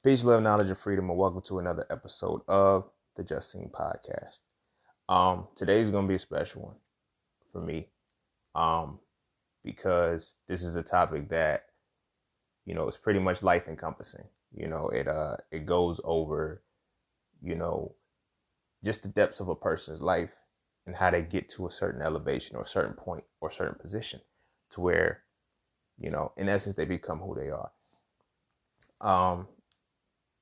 Peace, love, knowledge, and freedom, and welcome to another episode of the Just Seen Podcast. Today's gonna be a special one for me, because this is a topic that is pretty much life encompassing. It goes over you know just the depths of a person's life and how they get to a certain elevation or a certain point or a certain position to where in essence they become who they are. Um,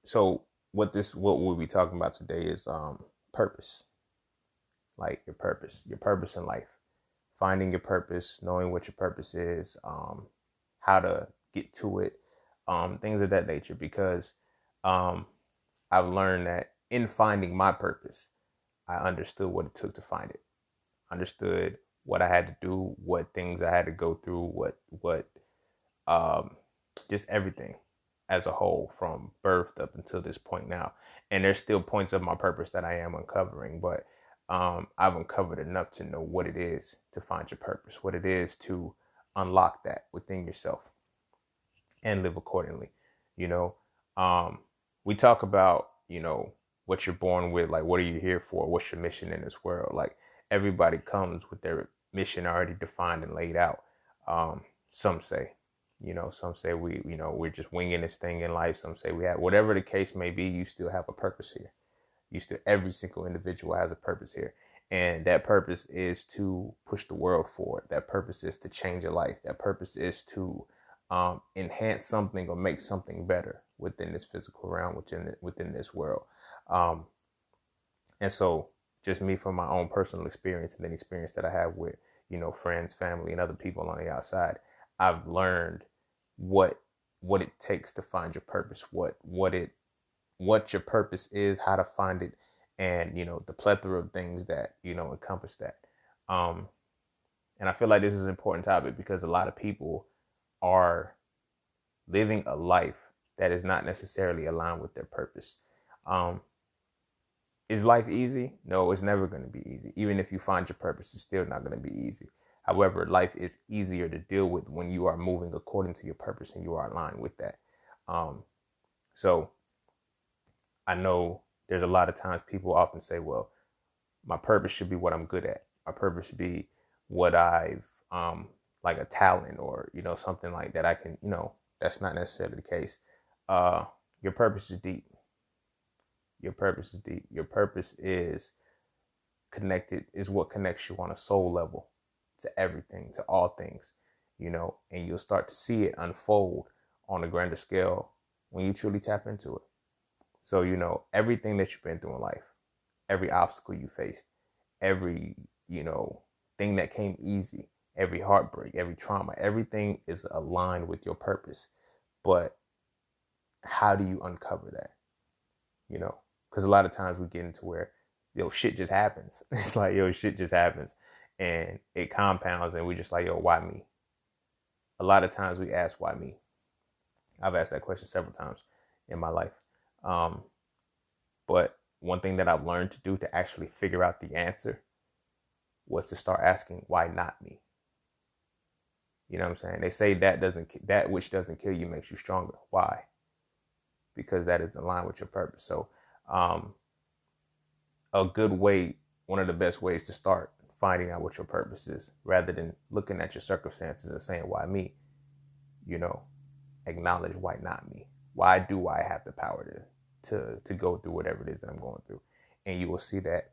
So what we'll be talking about today is purpose, like your purpose in life, finding your purpose, knowing what your purpose is, how to get to it, things of that nature. Because um, I've learned that in finding my purpose, I understood what it took to find it. Understood what I had to do, what things I had to go through, what um, just everything as a whole from birth up until this point now. And there's still points of my purpose that I am uncovering, but I've uncovered enough to know what it is to find your purpose, what it is to unlock that within yourself and live accordingly. You know, um, we talk about, what you're born with, like, what are you here for? What's your mission in this world? Like, everybody comes with their mission already defined and laid out. Some say, some say we're just winging this thing in life. Some say we have, whatever the case may be, you still have a purpose here. Every single individual has a purpose here. And that purpose is to push the world forward. That purpose is to change a life. That purpose is to enhance something or make something better within this physical realm, within this world. Um, and so just me from my own personal experience and then experience that I have with, friends, family, and other people on the outside, I've learned what it takes to find your purpose, what your purpose is, how to find it, and the plethora of things that encompass that. Um, and I feel like this is an important topic because a lot of people are living a life that is not necessarily aligned with their purpose. Um, is life easy? No, it's never going to be easy. Even if you find your purpose, it's still not going to be easy. However, life is easier to deal with when you are moving according to your purpose and you are aligned with that. So I know there's a lot of times people often say, well, my purpose should be what I'm good at. My purpose should be what I've, like a talent or, something like that. I can, that's not necessarily the case. Your purpose is deep. Your purpose is deep. Your purpose is what connects you on a soul level to everything, to all things, and you'll start to see it unfold on a grander scale when you truly tap into it. So, everything that you've been through in life, every obstacle you faced, every, thing that came easy, every heartbreak, every trauma, everything is aligned with your purpose. But how do you uncover that? Because a lot of times we get into where, shit just happens. It's like, shit just happens and it compounds and we just like, why me? A lot of times we ask, why me? I've asked that question several times in my life. But one thing that I've learned to do to actually figure out the answer was to start asking, why not me? You know what I'm saying? They say that which doesn't kill you makes you stronger. Why? Because that is in line with your purpose. So, one of the best ways to start finding out what your purpose is, rather than looking at your circumstances and saying, why me? Acknowledge, why not me? Why do I have the power to go through whatever it is that I'm going through? And you will see that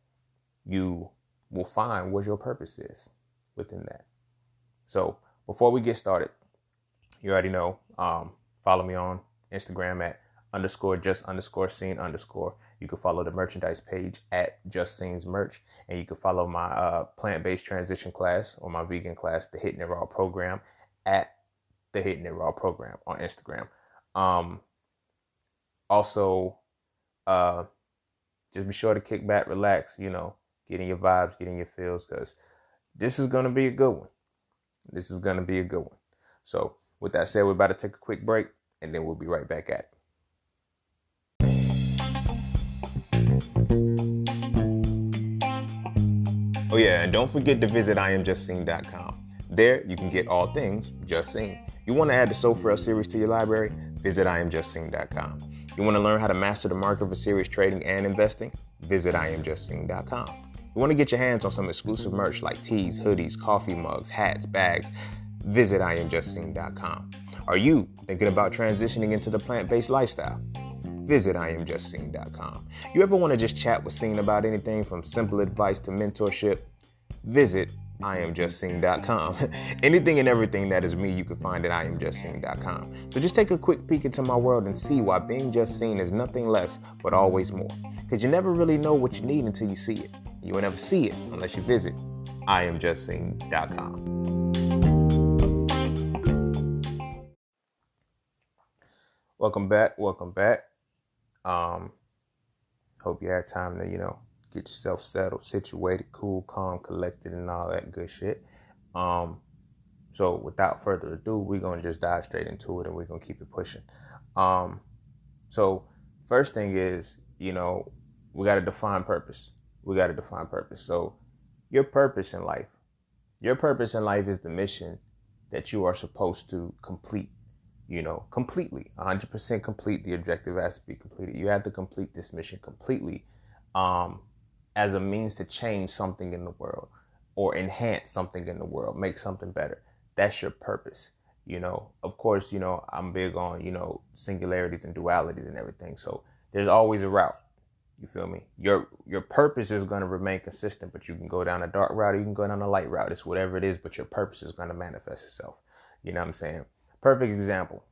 you will find what your purpose is within that. So before we get started, you already know, follow me on Instagram at _just_seen_. You can follow the merchandise page at Just Scenes Merch, and you can follow my plant-based transition class or my vegan class, the Hitting It Raw program, at the Hitting It Raw program on Instagram. Also, just be sure to kick back, relax, getting your vibes, getting your feels, because this is going to be a good one. This is going to be a good one. So with that said, we're about to take a quick break and then we'll be right back at it. Oh yeah, and don't forget to visit IamJustSeen.com. There you can get all things Just Seen. You want to add the Soul Frail series to your library? Visit IamJustSeen.com. You want to learn how to master the market for serious trading and investing? Visit IamJustSing.com. You want to get your hands on some exclusive merch like tees, hoodies, coffee mugs, hats, bags? Visit IamJustSing.com. Are you thinking about transitioning into the plant-based lifestyle? Visit IamJustSing.com. You ever want to just chat with Sing about anything from simple advice to mentorship? Visit IamJustSing.com. Anything and everything that is me, you can find at IamJustSing.com. So just take a quick peek into my world and see why being just seen is nothing less but always more. Because you never really know what you need until you see it. You will never see it unless you visit IamJustSing.com. Welcome back. Hope you had time to, get yourself settled, situated, cool, calm, collected, and all that good shit. So without further ado, we're going to just dive straight into it and we're going to keep it pushing. So first thing is, we got to define purpose. So your purpose in life is the mission that you are supposed to complete, completely, 100% complete. The objective has to be completed. You have to complete this mission completely, as a means to change something in the world or enhance something in the world, make something better. That's your purpose. Of course, I'm big on, singularities and dualities and everything. So there's always a route. You feel me? Your purpose is going to remain consistent, but you can go down a dark route or you can go down a light route. It's whatever it is, but your purpose is going to manifest itself. You know what I'm saying? Perfect example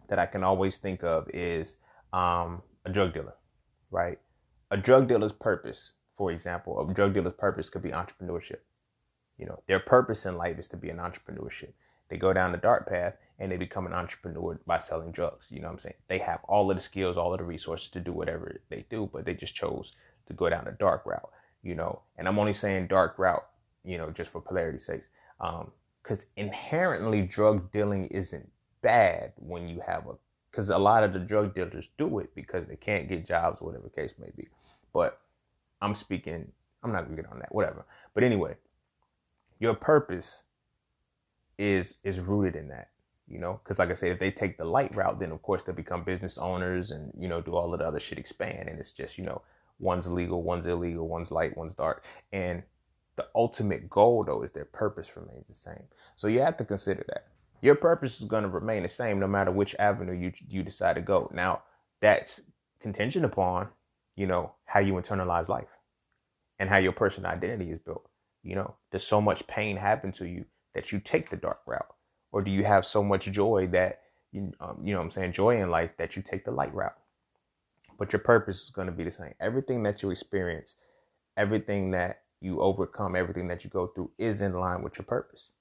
that I can always think of is a drug dealer, right? A drug dealer's purpose, for example, a drug dealer's purpose could be entrepreneurship. Their purpose in life is to be an entrepreneurship. They go down the dark path and they become an entrepreneur by selling drugs. You know what I'm saying? They have all of the skills, all of the resources to do whatever they do, but they just chose to go down the dark route, and I'm only saying dark route, just for polarity's sake. Because inherently drug dealing isn't bad when you have because a lot of the drug dealers do it because they can't get jobs, whatever the case may be. But I'm not going to get on that, whatever. But anyway, your purpose is rooted in that, because like I said, if they take the light route, then of course they become business owners and, do all of the other shit expand. And it's just, one's legal, one's illegal, one's light, one's dark. And the ultimate goal, though, is their purpose remains the same. So you have to consider that. Your purpose is going to remain the same no matter which avenue you decide to go. Now, that's contingent upon, how you internalize life and how your personal identity is built. Does so much pain happen to you that you take the dark route? Or do you have so much joy that, joy in life that you take the light route? But your purpose is going to be the same. Everything that you experience, everything that you overcome, everything that you go through is in line with your purpose.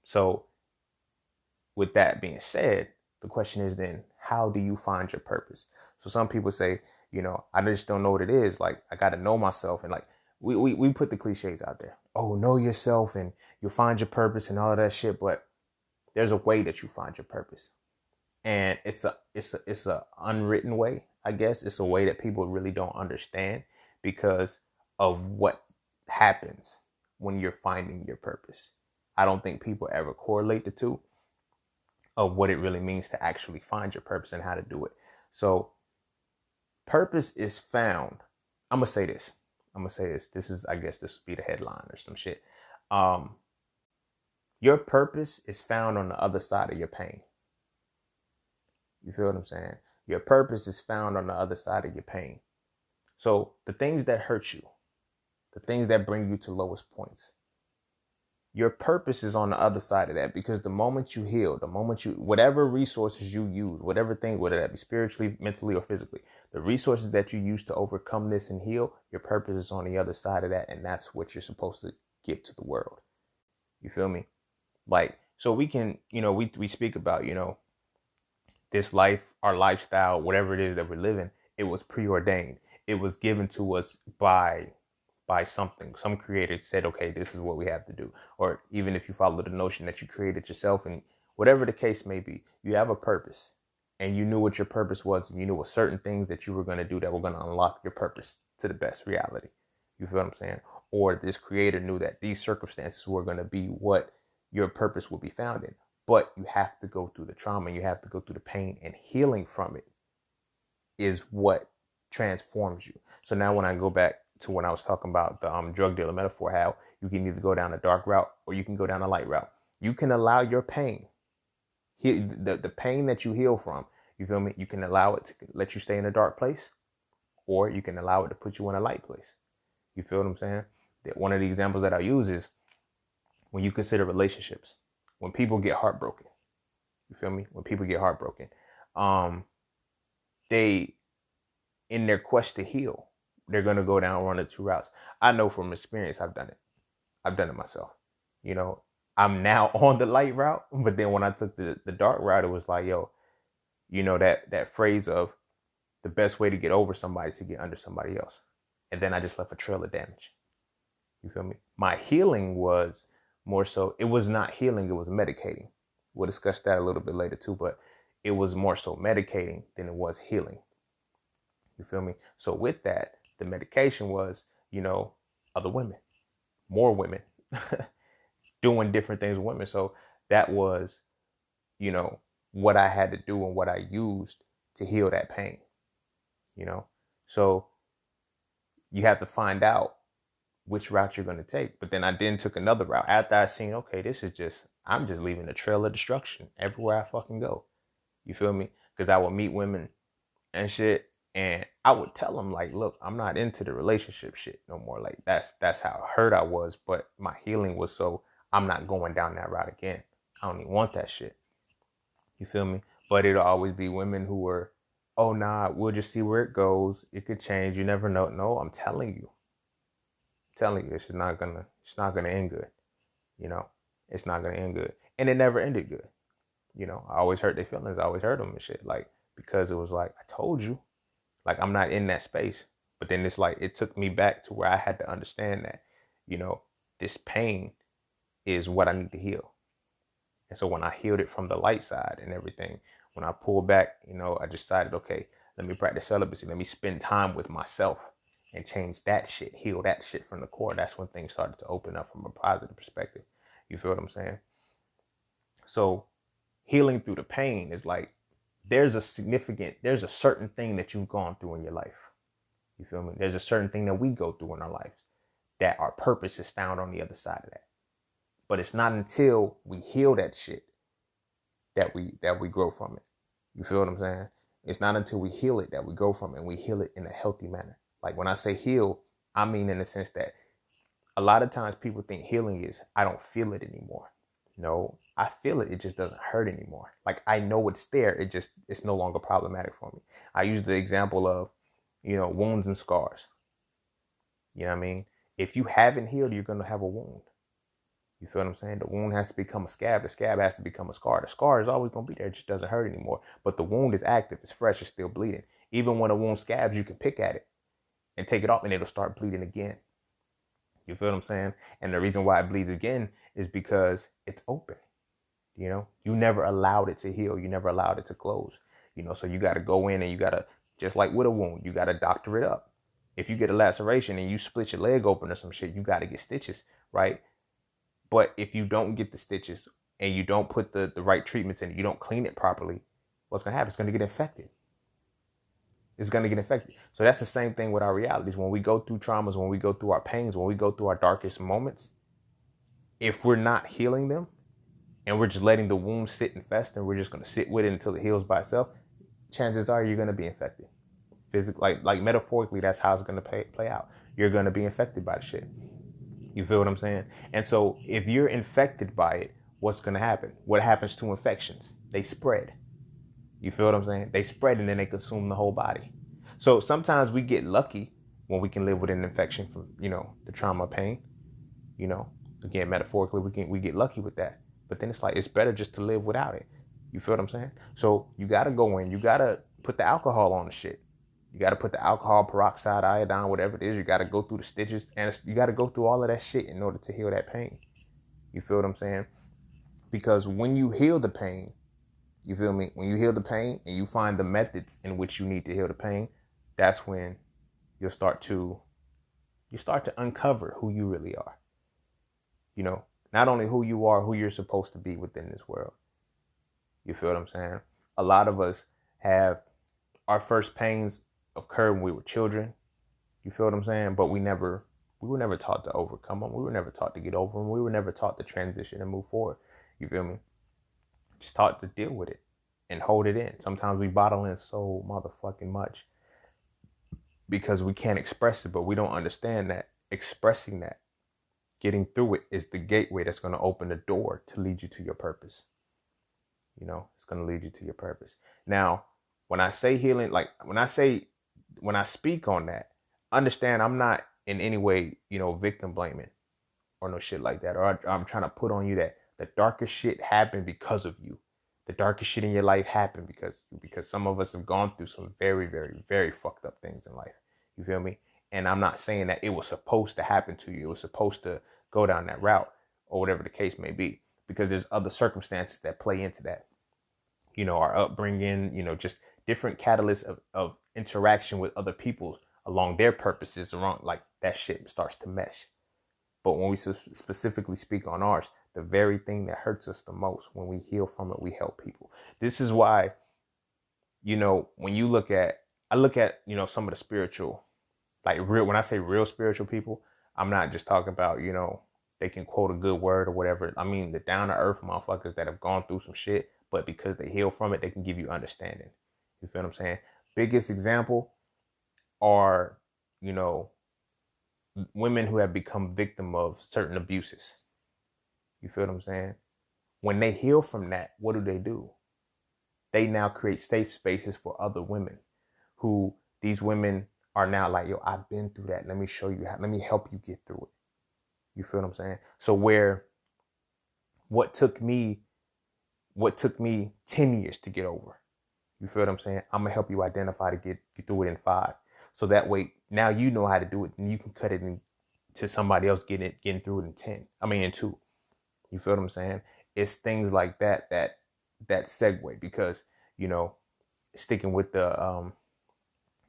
So with that being said, the question is then, how do you find your purpose? So some people say, I just don't know what it is. Like, I got to know myself. And like, we put the cliches out there. Oh, know yourself and you'll find your purpose and all of that shit. But there's a way that you find your purpose. And it's a unwritten way, I guess. It's a way that people really don't understand because of what happens when you're finding your purpose. I don't think people ever correlate the two of what it really means to actually find your purpose and how to do it. So purpose is found. I'm going to say this. This is, I guess this would be the headline or some shit. Your purpose is found on the other side of your pain. You feel what I'm saying? Your purpose is found on the other side of your pain. So the things that hurt you, the things that bring you to lowest points, your purpose is on the other side of that, because the moment you heal, whatever resources you use, whatever thing, whether that be spiritually, mentally, or physically, the resources that you use to overcome this and heal, your purpose is on the other side of that. And that's what you're supposed to give to the world. You feel me? Like, so we can, we speak about, this life, our lifestyle, whatever it is that we're living, it was preordained. It was given to us by something. Some creator said, okay, this is what we have to do. Or even if you follow the notion that you created yourself, and whatever the case may be, you have a purpose and you knew what your purpose was. And you knew what certain things that you were going to do that were going to unlock your purpose to the best reality. You feel what I'm saying? Or this creator knew that these circumstances were going to be what your purpose will be found in. But you have to go through the trauma, you have to go through the pain, and healing from it is what transforms you. So now when I go back to when I was talking about the drug dealer metaphor, how you can either go down a dark route or you can go down a light route. You can allow your pain, the pain that you heal from, you feel me? You can allow it to let you stay in a dark place, or you can allow it to put you in a light place. You feel what I'm saying? That one of the examples that I use is when you consider relationships, when people get heartbroken. You feel me? When people get heartbroken, they, in their quest to heal, they're going to go down one of two routes. I know from experience, I've done it. I've done it myself. You know, I'm now on the light route, but then when I took the dark route, it was like, yo, you know, that phrase of the best way to get over somebody is to get under somebody else. And then I just left a trail of damage. You feel me? My healing was more so, it was not healing, it was medicating. We'll discuss that a little bit later too, but it was more so medicating than it was healing. You feel me? So with that, the medication was, you know, other women, more women, doing different things with women. So that was, you know, what I had to do and what I used to heal that pain, you know? So you have to find out which route you're going to take. But then I then took another route after I seen, okay, I'm just leaving a trail of destruction everywhere I fucking go. You feel me? Because I would meet women and shit, and I would tell them like, look, I'm not into the relationship shit no more. Like that's how hurt I was. But my healing was so I'm not going down that route again. I don't even want that shit. You feel me? But it'll always be women who were, oh nah, we'll just see where it goes. It could change. You never know. No, I'm telling you, it's not gonna end good. You know, it's not gonna end good, and it never ended good. You know, I always hurt their feelings. I always hurt them and shit, like, because it was like, I told you, like, I'm not in that space. But then it's like, it took me back to where I had to understand that, you know, this pain is what I need to heal. And so when I healed it from the light side and everything, when I pulled back, you know, I decided, okay, let me practice celibacy. Let me spend time with myself and change that shit, heal that shit from the core. That's when things started to open up from a positive perspective. You feel what I'm saying? So healing through the pain is like, there's a certain thing that you've gone through in your life. You feel me? There's a certain thing that we go through in our lives that our purpose is found on the other side of that. But it's not until we heal that shit that we grow from it. You feel what I'm saying? It's not until we heal it that we grow from it, and we heal it in a healthy manner. Like when I say heal, I mean in the sense that a lot of times people think healing is, I don't feel it anymore. No, I feel it. It just doesn't hurt anymore. Like I know it's there. It's no longer problematic for me. I use the example of, you know, wounds and scars. You know what I mean? If you haven't healed, you're going to have a wound. You feel what I'm saying? The wound has to become a scab. The scab has to become a scar. The scar is always going to be there. It just doesn't hurt anymore. But the wound is active. It's fresh. It's still bleeding. Even when a wound scabs, you can pick at it and take it off and it'll start bleeding again. You feel what I'm saying? And the reason why it bleeds again is because it's open. You know, you never allowed it to heal. You never allowed it to close. You know, so you got to go in and you got to, just like with a wound, you got to doctor it up. If you get a laceration and you split your leg open or some shit, you got to get stitches, right? But if you don't get the stitches and you don't put the right treatments in it, you don't clean it properly, what's going to happen? It's going to get infected. It's going to get infected. So that's the same thing with our realities. When we go through traumas, when we go through our pains, when we go through our darkest moments, if we're not healing them and we're just letting the wound sit and fester and we're just going to sit with it until it heals by itself, chances are you're going to be infected. Physically, like metaphorically, that's how it's going to play out. You're going to be infected by the shit. You feel what I'm saying? And so if you're infected by it, what's going to happen? What happens to infections? They spread. You feel what I'm saying? They spread and then they consume the whole body. So sometimes we get lucky when we can live with an infection from, you know, the trauma, pain. You know, again, metaphorically, we get lucky with that. But then it's like, it's better just to live without it. You feel what I'm saying? So you got to go in. You got to put the alcohol on the shit. You got to put the alcohol, peroxide, iodine, whatever it is. You got to go through the stitches and you got to go through all of that shit in order to heal that pain. You feel what I'm saying? Because when you heal the pain, you feel me? When you heal the pain and you find the methods in which you need to heal the pain, that's when you start to uncover who you really are. You know, not only who you are, who you're supposed to be within this world. You feel what I'm saying? A lot of us have our first pains occurred when we were children. You feel what I'm saying? But we were never taught to overcome them. We were never taught to get over them. We were never taught to transition and move forward. You feel me? Just taught to deal with it and hold it in. Sometimes we bottle in so motherfucking much because we can't express it, but we don't understand that expressing that, getting through it, is the gateway that's going to open the door to lead you to your purpose. You know, it's going to lead you to your purpose. Now, when I say healing, like when I speak on that, understand I'm not in any way, victim blaming or no shit like that. Or I'm trying to put on you that the darkest shit happened because of you. The darkest shit in your life happened because some of us have gone through some very, very, very fucked up things in life. You feel me? And I'm not saying that it was supposed to happen to you. It was supposed to go down that route or whatever the case may be, because there's other circumstances that play into that. Our upbringing, just different catalysts of interaction with other people along their purposes around, like that shit starts to mesh. But when we specifically speak on ours, the very thing that hurts us the most, when we heal from it, we help people. This is why, when I look at, some of the spiritual, like real, when I say real spiritual people, I'm not just talking about, they can quote a good word or whatever. I mean, the down to earth motherfuckers that have gone through some shit, but because they heal from it, they can give you understanding. You feel what I'm saying? Biggest example are, women who have become victim of certain abuses. You feel what I'm saying? When they heal from that, what do? They now create safe spaces for other women who these women are now like, yo, I've been through that. Let me show you how, let me help you get through it. You feel what I'm saying? So what took me 10 years to get over, you feel what I'm saying? I'm going to help you identify to get through it in 5. So that way, now you know how to do it, and you can cut it to somebody else getting through it in 2. You feel what I'm saying? It's things like that segue, because, sticking with the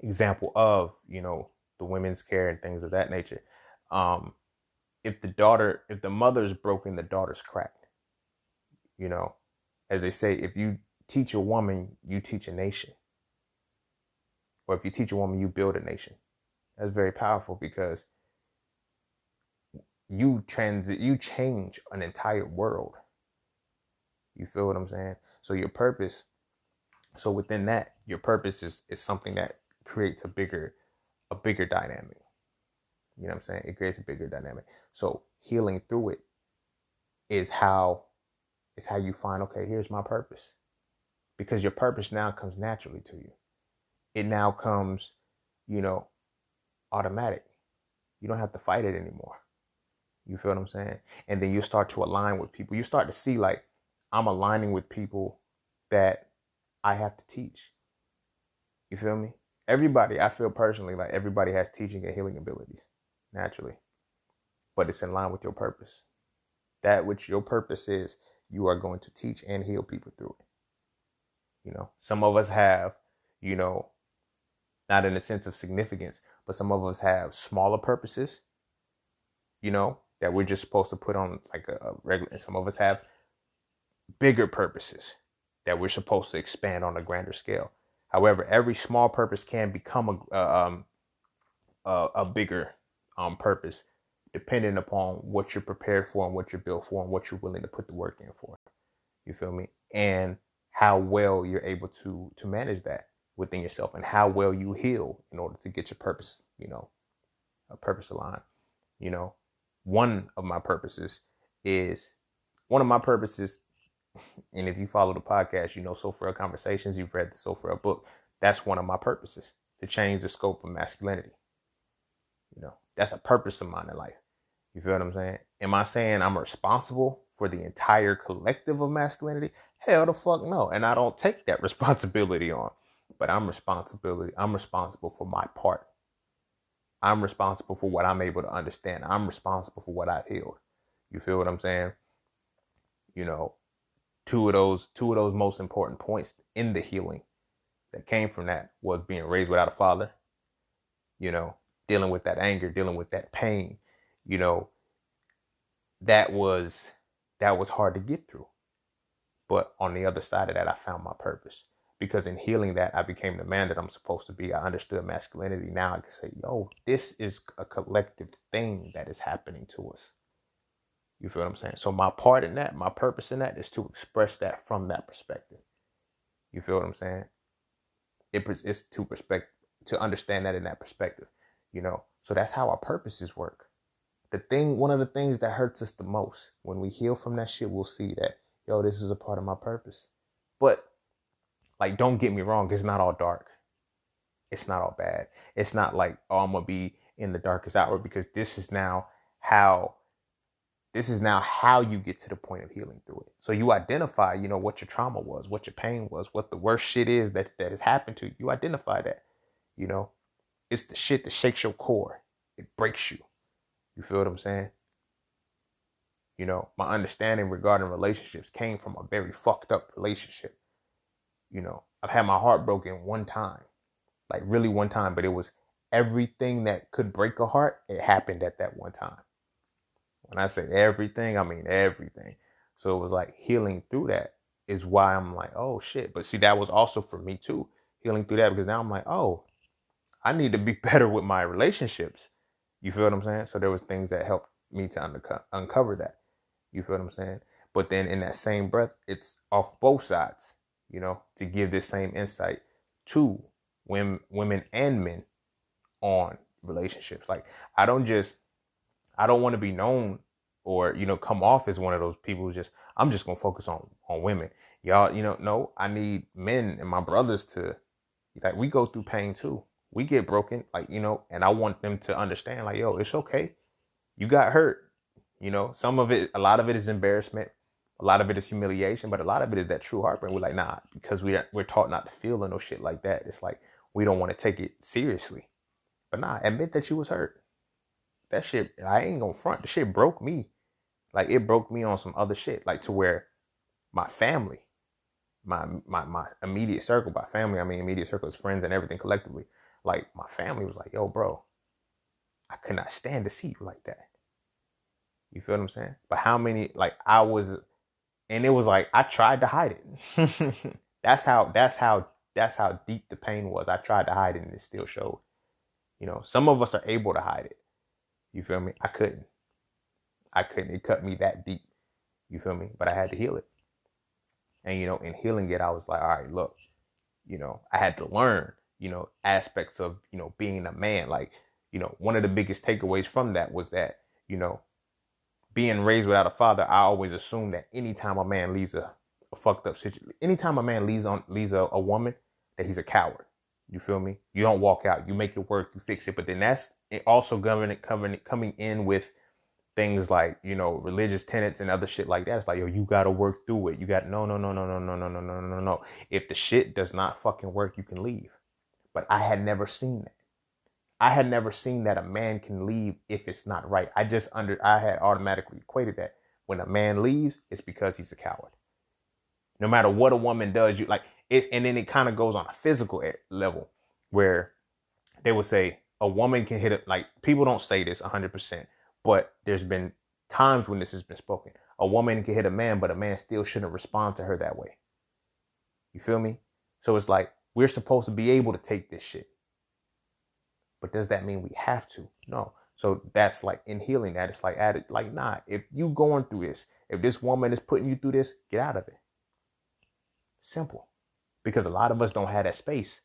example of, the women's care and things of that nature. If the mother's broken, the daughter's cracked. As they say, if you teach a woman, you teach a nation. Or if you teach a woman, you build a nation. That's very powerful, because you change an entire world. You feel what I'm saying? So within that, your purpose is something that creates a bigger dynamic. You know what I'm saying? It creates a bigger dynamic. So healing through it is how you find, okay, here's my purpose. Because your purpose now comes naturally to you. It now comes, automatic. You don't have to fight it anymore. You feel what I'm saying? And then you start to align with people. You start to see, like, I'm aligning with people that I have to teach. You feel me? Everybody, I feel personally like everybody has teaching and healing abilities naturally, but it's in line with your purpose. That which your purpose is, you are going to teach and heal people through it. Some of us have, not in the sense of significance, but some of us have smaller purposes, that we're just supposed to put on like a regular. And some of us have bigger purposes that we're supposed to expand on a grander scale. However, every small purpose can become a bigger purpose, depending upon what you're prepared for and what you're built for and what you're willing to put the work in for. You feel me? And how well you're able to manage that within yourself, and how well you heal in order to get your purpose, a purpose aligned. One of my purposes, and if you follow the podcast, Soul Frail Conversations, you've read the Soul Frail book. That's one of my purposes, to change the scope of masculinity. That's a purpose of mine in life. You feel what I'm saying? Am I saying I'm responsible for the entire collective of masculinity? Hell the fuck no. And I don't take that responsibility on. But I'm responsible for my part. I'm responsible for what I'm able to understand. I'm responsible for what I've healed. You feel what I'm saying? Two of those most important points in the healing that came from that was being raised without a father, dealing with that anger, dealing with that pain, that was hard to get through. But on the other side of that, I found my purpose. Because in healing that, I became the man that I'm supposed to be. I understood masculinity. Now I can say, yo, this is a collective thing that is happening to us. You feel what I'm saying? So my part in that, my purpose in that is to express that from that perspective. You feel what I'm saying? It's to understand that in that perspective, So that's how our purposes work. One of the things that hurts us the most, when we heal from that shit, we'll see that, yo, this is a part of my purpose. But like, don't get me wrong, it's not all dark. It's not all bad. It's not like, oh, I'm gonna be in the darkest hour, because this is now how you get to the point of healing through it. So you identify, what your trauma was, what your pain was, what the worst shit is that has happened to you. You identify that, it's the shit that shakes your core. It breaks you. You feel what I'm saying? My understanding regarding relationships came from a very fucked up relationship. I've had my heart broken one time, like really one time, but it was everything that could break a heart. It happened at that one time. When I say everything, I mean everything. So it was like healing through that is why I'm like, oh shit. But see, that was also for me too, healing through that, because now I'm like, oh, I need to be better with my relationships. You feel what I'm saying? So there was things that helped me to uncover that. You feel what I'm saying? But then in that same breath, it's off both sides, to give this same insight to women and men on relationships. Like, I don't want to be known or, come off as one of those people who I'm just going to focus on women. Y'all, no, I need men and my brothers to, like, we go through pain too. We get broken, like, and I want them to understand, like, yo, it's okay. You got hurt. A lot of it is embarrassment. A lot of it is humiliation, but a lot of it is that true heartbreak. We're like, nah, because we're taught not to feel no shit like that. It's like, we don't want to take it seriously. But nah, admit that you was hurt. That shit, I ain't gonna front. The shit broke me. Like, it broke me on some other shit. Like, to where my family, my immediate circle, by family, I mean immediate circle is friends and everything collectively. Like, my family was like, yo, bro, I could not stand to see you like that. You feel what I'm saying? But how many, like, and it was like, I tried to hide it. That's how deep the pain was. I tried to hide it and it still showed. Some of us are able to hide it. You feel me? I couldn't. It cut me that deep. You feel me? But I had to heal it. And, in healing it, I was like, all right, look, I had to learn, aspects of, being a man. Like, one of the biggest takeaways from that was that, being raised without a father, I always assumed that anytime a man leaves a fucked up situation, anytime a man leaves a woman, that he's a coward. You feel me? You don't walk out. You make it work. You fix it. But then that's also coming in with things like, religious tenets and other shit like that. It's like, yo, you got to work through it. You got no. If the shit does not fucking work, you can leave. But I had never seen that. I had never seen that a man can leave if it's not right. I had automatically equated that when a man leaves, it's because he's a coward. No matter what a woman does, and then it kind of goes on a physical level where they would say a woman can hit it. Like, people don't say this 100%, but there's been times when this has been spoken. A woman can hit a man, but a man still shouldn't respond to her that way. You feel me? So it's like, we're supposed to be able to take this shit. But does that mean we have to? No. So that's like, in healing that, it's like, nah, if you going through this, if this woman is putting you through this, get out of it. Simple. Because a lot of us don't have that space.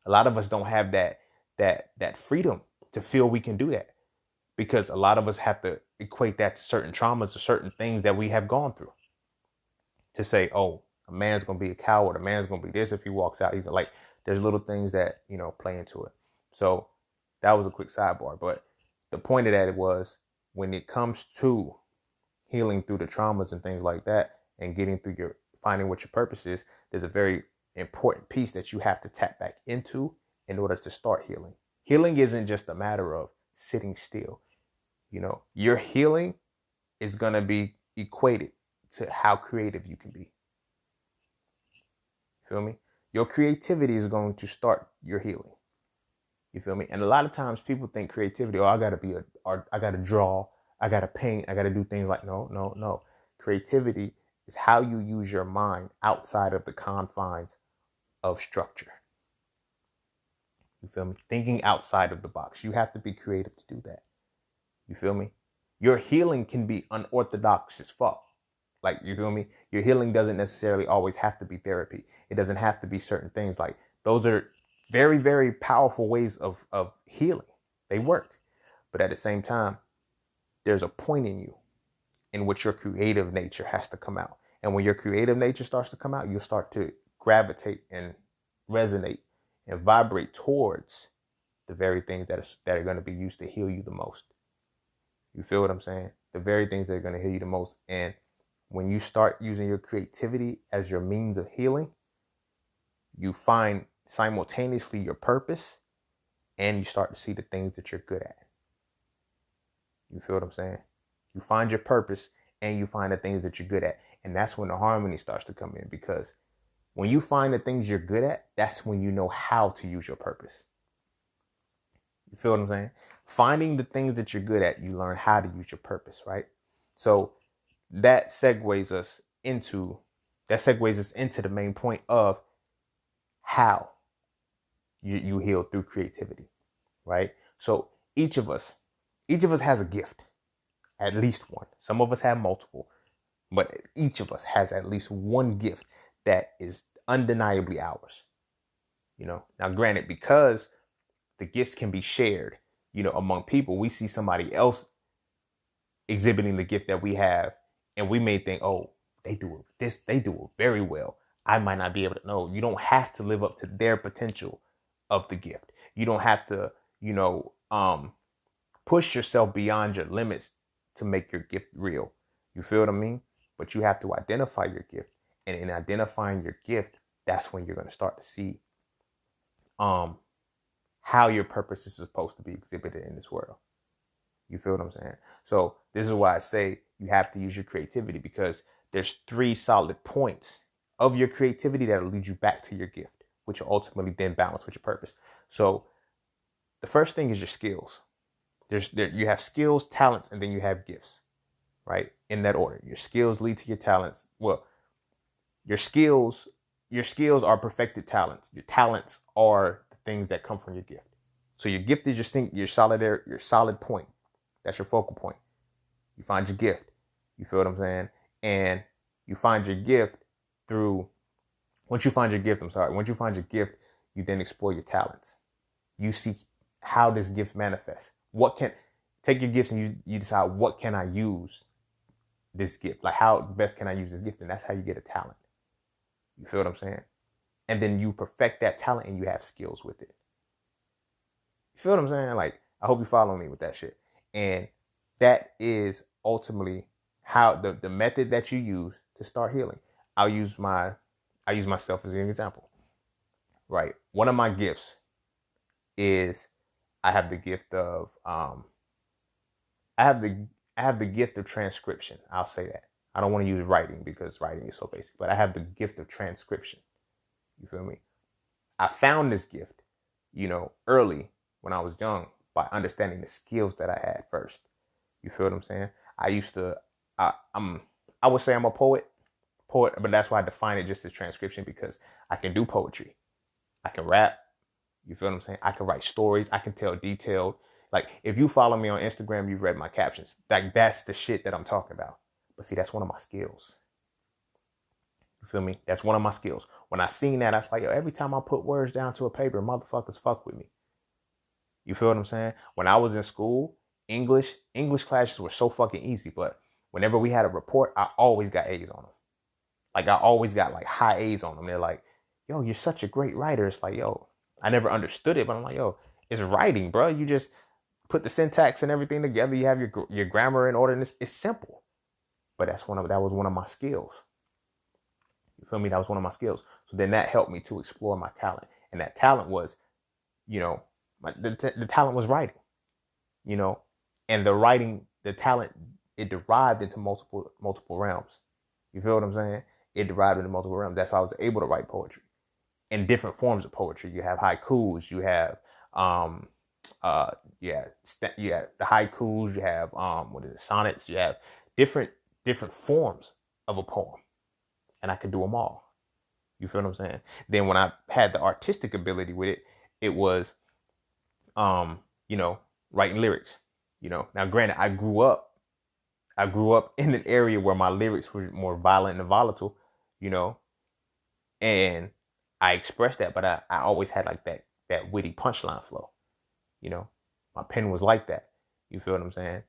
A lot of us don't have that freedom to feel we can do that. Because a lot of us have to equate that to certain traumas or certain things that we have gone through. To say, oh, a man's going to be a coward. A man's going to be this if he walks out. He's like, there's little things that, play into it. So that was a quick sidebar. But the point of that was, when it comes to healing through the traumas and things like that, and getting through finding what your purpose is, there's a very important piece that you have to tap back into in order to start healing. Healing isn't just a matter of sitting still. Your healing is going to be equated to how creative you can be. Feel me? Your creativity is going to start your healing. You feel me? And a lot of times people think creativity, I got to I got to draw, I got to paint, I got to do things like, no. Creativity is how you use your mind outside of the confines of structure. You feel me? Thinking outside of the box. You have to be creative to do that. You feel me? Your healing can be unorthodox as fuck. Like, you feel me? Your healing doesn't necessarily always have to be therapy. It doesn't have to be certain things. Like, those are very, very powerful ways of healing. They work. But at the same time, there's a point in you in which your creative nature has to come out. And when your creative nature starts to come out, you'll start to gravitate and resonate and vibrate towards the very things that are going to be used to heal you the most. You feel what I'm saying? The very things that are going to heal you the most. And when you start using your creativity as your means of healing, you find simultaneously your purpose, and you start to see the things that you're good at. You feel what I'm saying? You find your purpose and you find the things that you're good at. And that's when the harmony starts to come in, because when you find the things you're good at, that's when you know how to use your purpose. You feel what I'm saying? Finding the things that you're good at, you learn how to use your purpose, right? So that segues us into the main point of how you heal through creativity, right? So each of us has a gift, at least one. Some of us have multiple, but each of us has at least one gift that is undeniably ours. Now granted, because the gifts can be shared, among people, we see somebody else exhibiting the gift that we have, and we may think, oh, they do it very well. I might not be able to. No, you don't have to live up to their potential of the gift. You don't have to, push yourself beyond your limits to make your gift real. You feel what I mean? But you have to identify your gift. And in identifying your gift, that's when you're going to start to see how your purpose is supposed to be exhibited in this world. You feel what I'm saying? So this is why I say you have to use your creativity, because there's 3 solid points of your creativity that will lead you back to your gift, which will ultimately then balance with your purpose. So the first thing is your skills. You have skills, talents, and then you have gifts, right? In that order. Your skills lead to your talents. Well, your skills are perfected talents. Your talents are the things that come from your gift. So your gift is your solid point. That's your focal point. You find your gift. You feel what I'm saying? And you find your gift once you find your gift, you then explore your talents. You see how this gift manifests. Take your gifts and you decide, what can I use this gift? Like, how best can I use this gift? And that's how you get a talent. You feel what I'm saying? And then you perfect that talent and you have skills with it. You feel what I'm saying? Like, I hope you follow me with that shit. And that is ultimately how the method that you use to start healing. I use myself as an example, right? One of my gifts is I have the gift of transcription. I'll say that. I don't want to use writing because writing is so basic, but I have the gift of transcription. You feel me? I found this gift, early when I was young, by understanding the skills that I had first. You feel what I'm saying? I would say I'm a poet, but that's why I define it just as transcription, because I can do poetry. I can rap. You feel what I'm saying? I can write stories. I can tell detailed. Like, if you follow me on Instagram, you've read my captions. Like, that's the shit that I'm talking about. But see, that's one of my skills. You feel me? That's one of my skills. When I seen that, I was like, yo, every time I put words down to a paper, motherfuckers fuck with me. You feel what I'm saying? When I was in school, English classes were so fucking easy. But whenever we had a report, I always got A's on them. Like, I always got like high A's on them. They're like, yo, you're such a great writer. It's like, yo, I never understood it, but I'm like, yo, it's writing, bro. You just put the syntax and everything together. You have your grammar in order, and it's simple. But that was one of my skills. You feel me? That was one of my skills. So then that helped me to explore my talent, and that talent was, the talent was writing, and the talent, it derived into multiple realms. You feel what I'm saying? It derived into multiple realms. That's why I was able to write poetry in different forms of poetry. You have haikus, you have the haikus, you have sonnets, you have different forms of a poem. and I could do them all. You feel what I'm saying? Then when I had the artistic ability with it, it was, um, you know, writing lyrics. Now granted, I grew up in an area where my lyrics were more violent and volatile, you know, and I expressed that, but I always had like that witty punchline flow, you know. My pen was like that. You feel what I'm saying?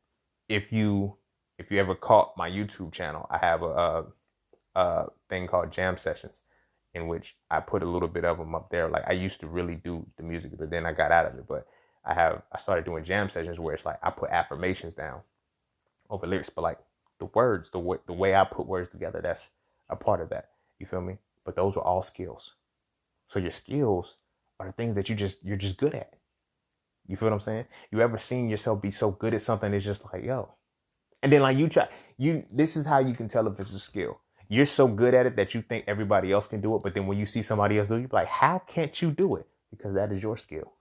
If you ever caught my YouTube channel, I have a thing called Jam Sessions, in which I put a little bit of them up there. Like I used to really do the music, but then I got out of it. But I started doing jam sessions where it's like I put affirmations down over lyrics, but like the words, the way I put words together, that's a part of that. You feel me? But those are all skills. So your skills are the things that you're just good at. You feel what I'm saying? You ever seen yourself be so good at something it's just like, yo. And then like this is how you can tell if it's a skill. You're so good at it that you think everybody else can do it, but then when you see somebody else do it, you're like, how can't you do it? Because that is your skill.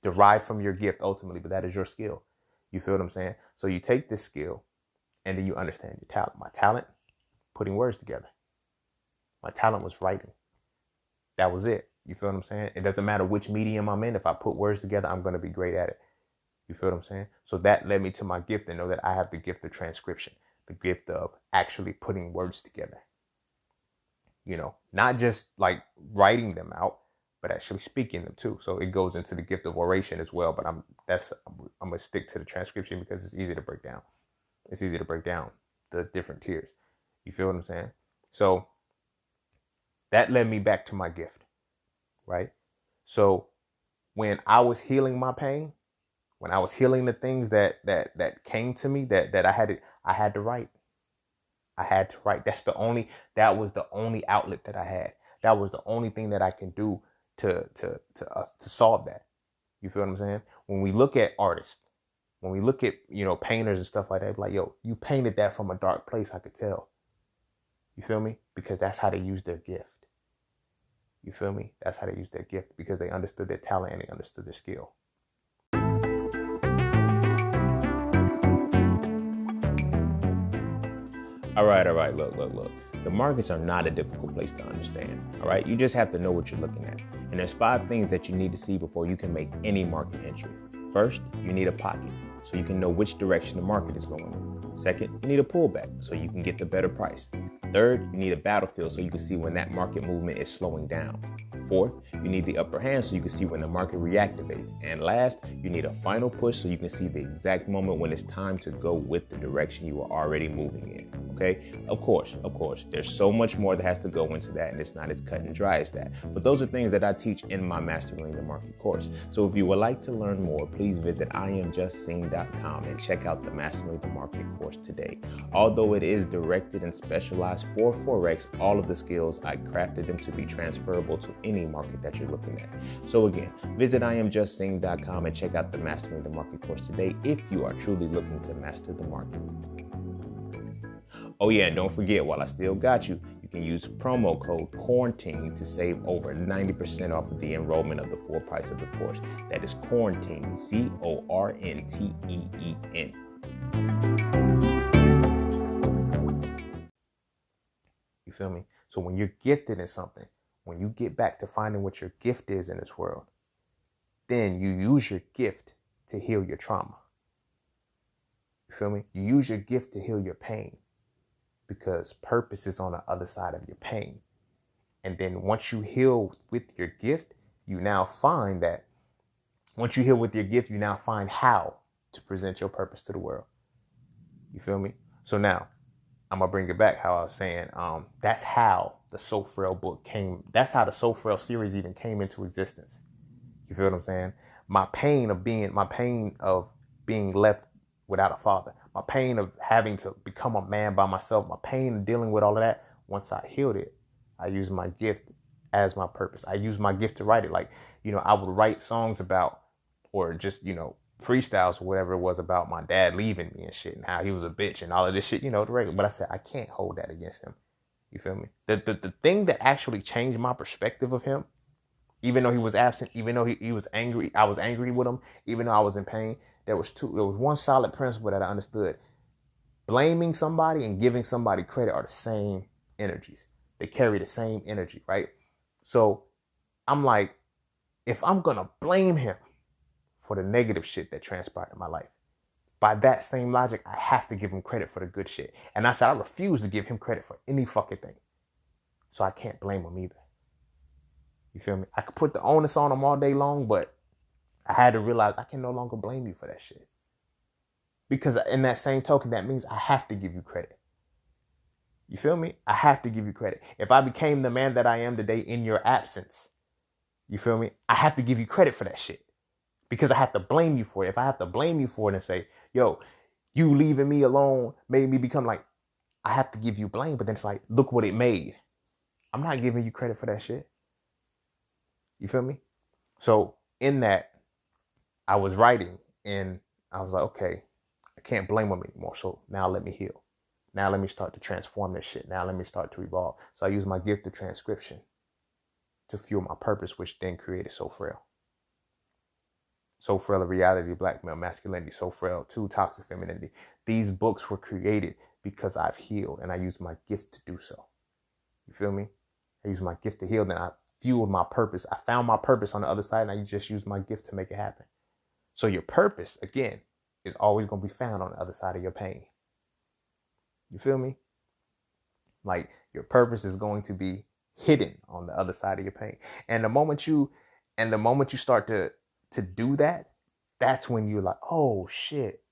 Derived from your gift ultimately, but that is your skill. You feel what I'm saying? So you take this skill and then you understand your talent. My talent, putting words together. My talent was writing. That was it. You feel what I'm saying? It doesn't matter which medium I'm in. If I put words together, I'm going to be great at it. You feel what I'm saying? So that led me to my gift, and know that I have the gift of transcription, the gift of actually putting words together. Not just like writing them out, but actually speaking them too. So it goes into the gift of oration as well. But I'm gonna stick to the transcription because it's easy to break down. It's easy to break down the different tiers. You feel what I'm saying? So that led me back to my gift, right? So when I was healing my pain, when I was healing the things that came to me, that I had to write. I had to write. That was the only outlet that I had. That was the only thing that I can do to solve that. You feel what I'm saying? When we look at artists, when we look at, painters and stuff like that, like, yo, you painted that from a dark place, I could tell. You feel me? Because that's how they use their gift. You feel me? That's how they use their gift, because they understood their talent and they understood their skill. All right. Look. The markets are not a difficult place to understand. All right. You just have to know what you're looking at. And there's 5 things that you need to see before you can make any market entry. First, you need a pocket, so you can know which direction the market is going in. Second, you need a pullback, so you can get the better price. Third, you need a battlefield, so you can see when that market movement is slowing down. Fourth, you need the upper hand, so you can see when the market reactivates. And last, you need a final push, so you can see the exact moment when it's time to go with the direction you are already moving in. Okay? Of course, there's so much more that has to go into that, and it's not as cut and dry as that. But those are things that I teach in my Mastering the Market course. So if you would like to learn more, please visit IamJustSing.com and check out the Mastering the Market course today. Although it is directed and specialized for Forex, all of the skills, I crafted them to be transferable to any market that you're looking at. So again, visit IamJustSing.com and check out the Mastering the Market course today if you are truly looking to master the market. Oh yeah, and don't forget, while I still got you, you can use promo code QUARANTINE to save over 90% off of the enrollment of the full price of the course. That is QUARANTINE, QUARANTEEN. You feel me? So when you're gifted in something, when you get back to finding what your gift is in this world, then you use your gift to heal your trauma. You feel me? You use your gift to heal your pain, because purpose is on the other side of your pain. And then once you heal with your gift, you now find how to present your purpose to the world. You feel me? So now I'm gonna bring it back how I was saying, that's how the So Frail book came. That's how the So Frail series even came into existence. You feel what I'm saying? My pain of being left without a father, my pain of having to become a man by myself, my pain of dealing with all of that. Once I healed it, I used my gift as my purpose. I used my gift to write it. Like, I would write songs about, or just, freestyles or whatever it was about my dad leaving me and shit, and how he was a bitch and all of this shit, the regular. But I said, I can't hold that against him. You feel me? The thing that actually changed my perspective of him, even though he was absent, even though he was angry, I was angry with him, even though I was in pain. There was one solid principle that I understood. Blaming somebody and giving somebody credit are the same energies. They carry the same energy, right? So I'm like, if I'm going to blame him for the negative shit that transpired in my life, by that same logic, I have to give him credit for the good shit. And I said, I refuse to give him credit for any fucking thing. So I can't blame him either. You feel me? I could put the onus on him all day long, but I had to realize I can no longer blame you for that shit. Because in that same token, that means I have to give you credit. You feel me? I have to give you credit. If I became the man that I am today in your absence, you feel me? I have to give you credit for that shit. Because I have to blame you for it. If I have to blame you for it and say, yo, you leaving me alone made me become like, I have to give you blame. But then it's like, look what it made. I'm not giving you credit for that shit. You feel me? So in that, I was writing and I was like, okay, I can't blame him anymore. So now let me heal. Now let me start to transform this shit. Now let me start to evolve. So I use my gift of transcription to fuel my purpose, which then created So Frail. So Frail, the reality of black male masculinity. So Frail, 2, toxic femininity. These books were created because I've healed and I use my gift to do so. You feel me? I use my gift to heal, then I fueled my purpose. I found my purpose on the other side and I just used my gift to make it happen. So your purpose, again, is always going to be found on the other side of your pain. You feel me? Like your purpose is going to be hidden on the other side of your pain. And the moment you start to do that, that's when you're like, oh shit,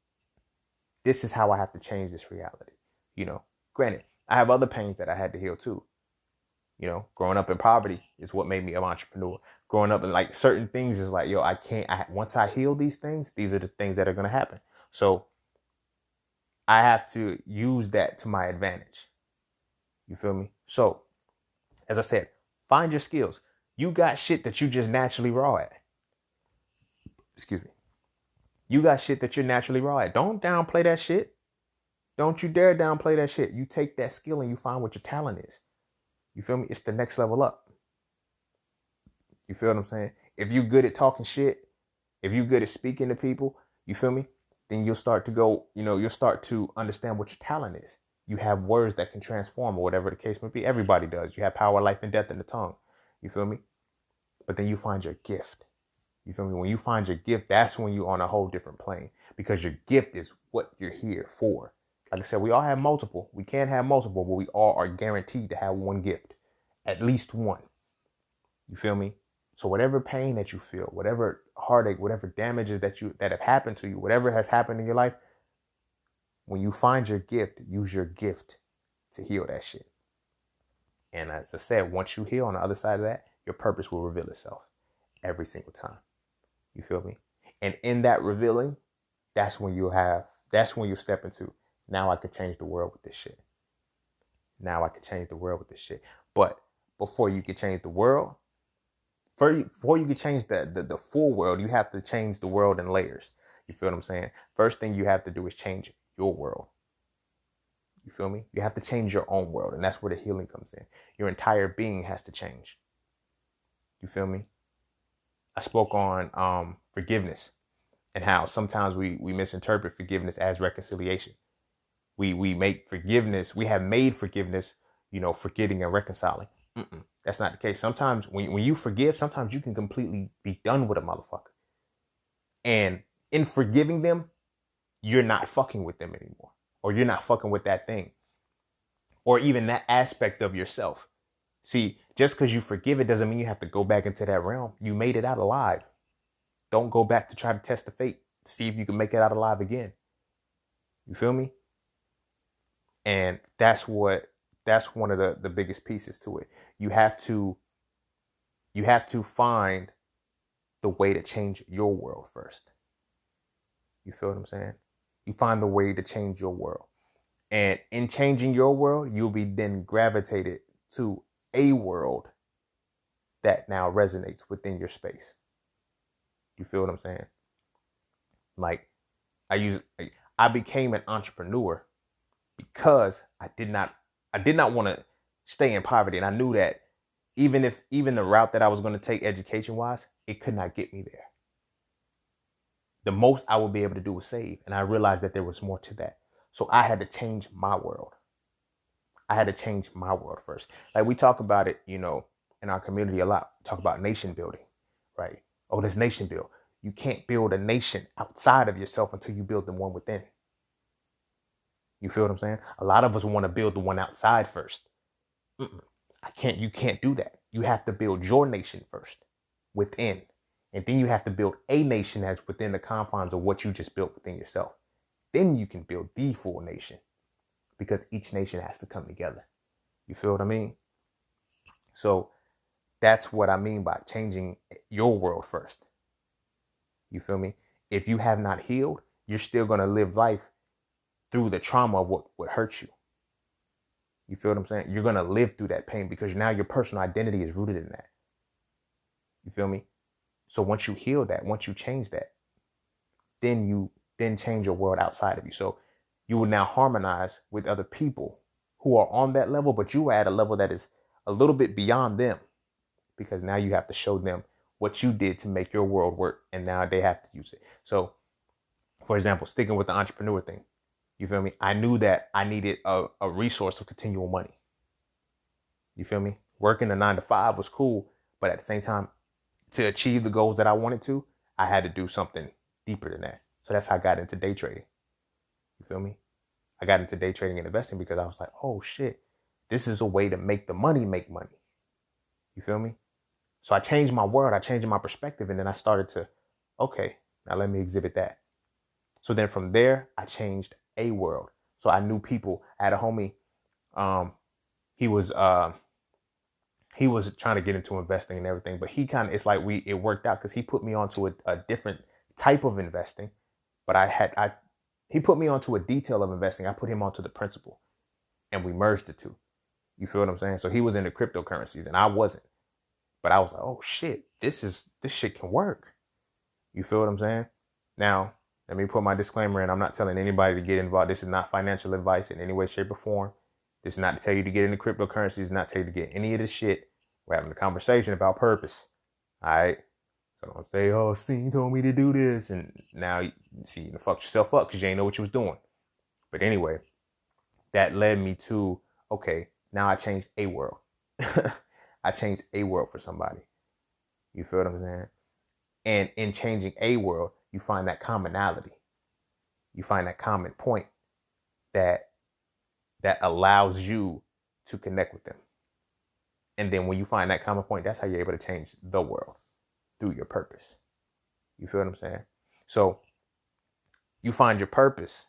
this is how I have to change this reality. You know, granted, I have other pains that I had to heal too. You know, growing up in poverty is what made me an entrepreneur. Growing up in like certain things is like, yo, once I heal these things, these are the things that are going to happen. So I have to use that to my advantage. You feel me? So, as I said, find your skills. You got shit that you just naturally raw at. Excuse me. You got shit that you're naturally raw at. Don't downplay that shit. Don't you dare downplay that shit. You take that skill and you find what your talent is. You feel me? It's the next level up. You feel what I'm saying? If you're good at talking shit, if you're good at speaking to people, you feel me? Then you'll start to go, you'll start to understand what your talent is. You have words that can transform or whatever the case may be. Everybody does. You have power, life, and death in the tongue. You feel me? But then you find your gift. You feel me? When you find your gift, that's when you're on a whole different plane because your gift is what you're here for. Like I said, we all have multiple. We can't have multiple, but we all are guaranteed to have one gift, at least one. You feel me? So whatever pain that you feel, whatever heartache, whatever damages that have happened to you, whatever has happened in your life, when you find your gift, use your gift to heal that shit. And as I said, once you heal on the other side of that, your purpose will reveal itself every single time. You feel me? And in that revealing, that's when you step into, now I can change the world with this shit. Now I can change the world with this shit. But before you can change the world, before you can change the full world, you have to change the world in layers. You feel what I'm saying? First thing you have to do is change your world. You feel me? You have to change your own world. And that's where the healing comes in. Your entire being has to change. You feel me? I spoke on forgiveness and how sometimes we misinterpret forgiveness as reconciliation. We make forgiveness, we have made forgiveness, forgetting and reconciling. That's not the case. Sometimes when you forgive, sometimes you can completely be done with a motherfucker. And in forgiving them, you're not fucking with them anymore. Or you're not fucking with that thing. Or even that aspect of yourself. See, just because you forgive it doesn't mean you have to go back into that realm. You made it out alive. Don't go back to try to test the fate. See if you can make it out alive again. You feel me? And that's one of the biggest pieces to it. You have to find the way to change your world first. You feel what I'm saying? You find the way to change your world. And in changing your world, you'll be then gravitated to a world that now resonates within your space. You feel what I'm saying? Like I became an entrepreneur because I did not want to stay in poverty. And I knew that even the route that I was going to take education wise, it could not get me there. The most I would be able to do was save. And I realized that there was more to that. So I had to change my world. I had to change my world first. Like we talk about it, you know, in our community a lot. Talk about nation building, right? Oh, this nation build. You can't build a nation outside of yourself until you build the one within. You feel what I'm saying? A lot of us want to build the one outside first. Mm-mm. You can't do that. You have to build your nation first within. And then you have to build a nation that's within the confines of what you just built within yourself. Then you can build the full nation because each nation has to come together. You feel what I mean? So that's what I mean by changing your world first. You feel me? If you have not healed, you're still going to live life through the trauma of what hurt you. You feel what I'm saying? You're going to live through that pain because now your personal identity is rooted in that. You feel me? So once you heal that, once you change that, then you change your world outside of you. So you will now harmonize with other people who are on that level, but you are at a level that is a little bit beyond them because now you have to show them what you did to make your world work. And now they have to use it. So for example, sticking with the entrepreneur thing, you feel me? I knew that I needed a resource of continual money. You feel me? Working a 9 to 5 was cool, but at the same time, to achieve the goals that I wanted to, I had to do something deeper than that. So that's how I got into day trading. You feel me? I got into day trading and investing because I was like, oh shit, this is a way to make the money make money. You feel me? So I changed my world, I changed my perspective, and then I started to, okay, now let me exhibit that. So then from there, I changed a world. So I knew people. I had a homie. He was trying to get into investing and everything, but it's like it worked out because he put me onto a different type of investing. But he put me onto a detail of investing. I put him onto the principle, and we merged the two. You feel what I'm saying? So he was into cryptocurrencies and I wasn't. But I was like, oh shit, this shit can work. You feel what I'm saying? Now, let me put my disclaimer in. I'm not telling anybody to get involved. This is not financial advice in any way, shape, or form. This is not to tell you to get into cryptocurrencies. It's not to tell you to get any of this shit. We're having a conversation about purpose. All right? So don't say, oh, Scene told me to do this. And now, you fucked yourself up because you ain't know what you was doing. But anyway, that led me to, okay, now I changed a world. I changed a world for somebody. You feel what I'm saying? And in changing a world, you find that commonality. You find that common point that allows you to connect with them. And then when you find that common point, that's how you're able to change the world through your purpose. You feel what I'm saying? So you find your purpose.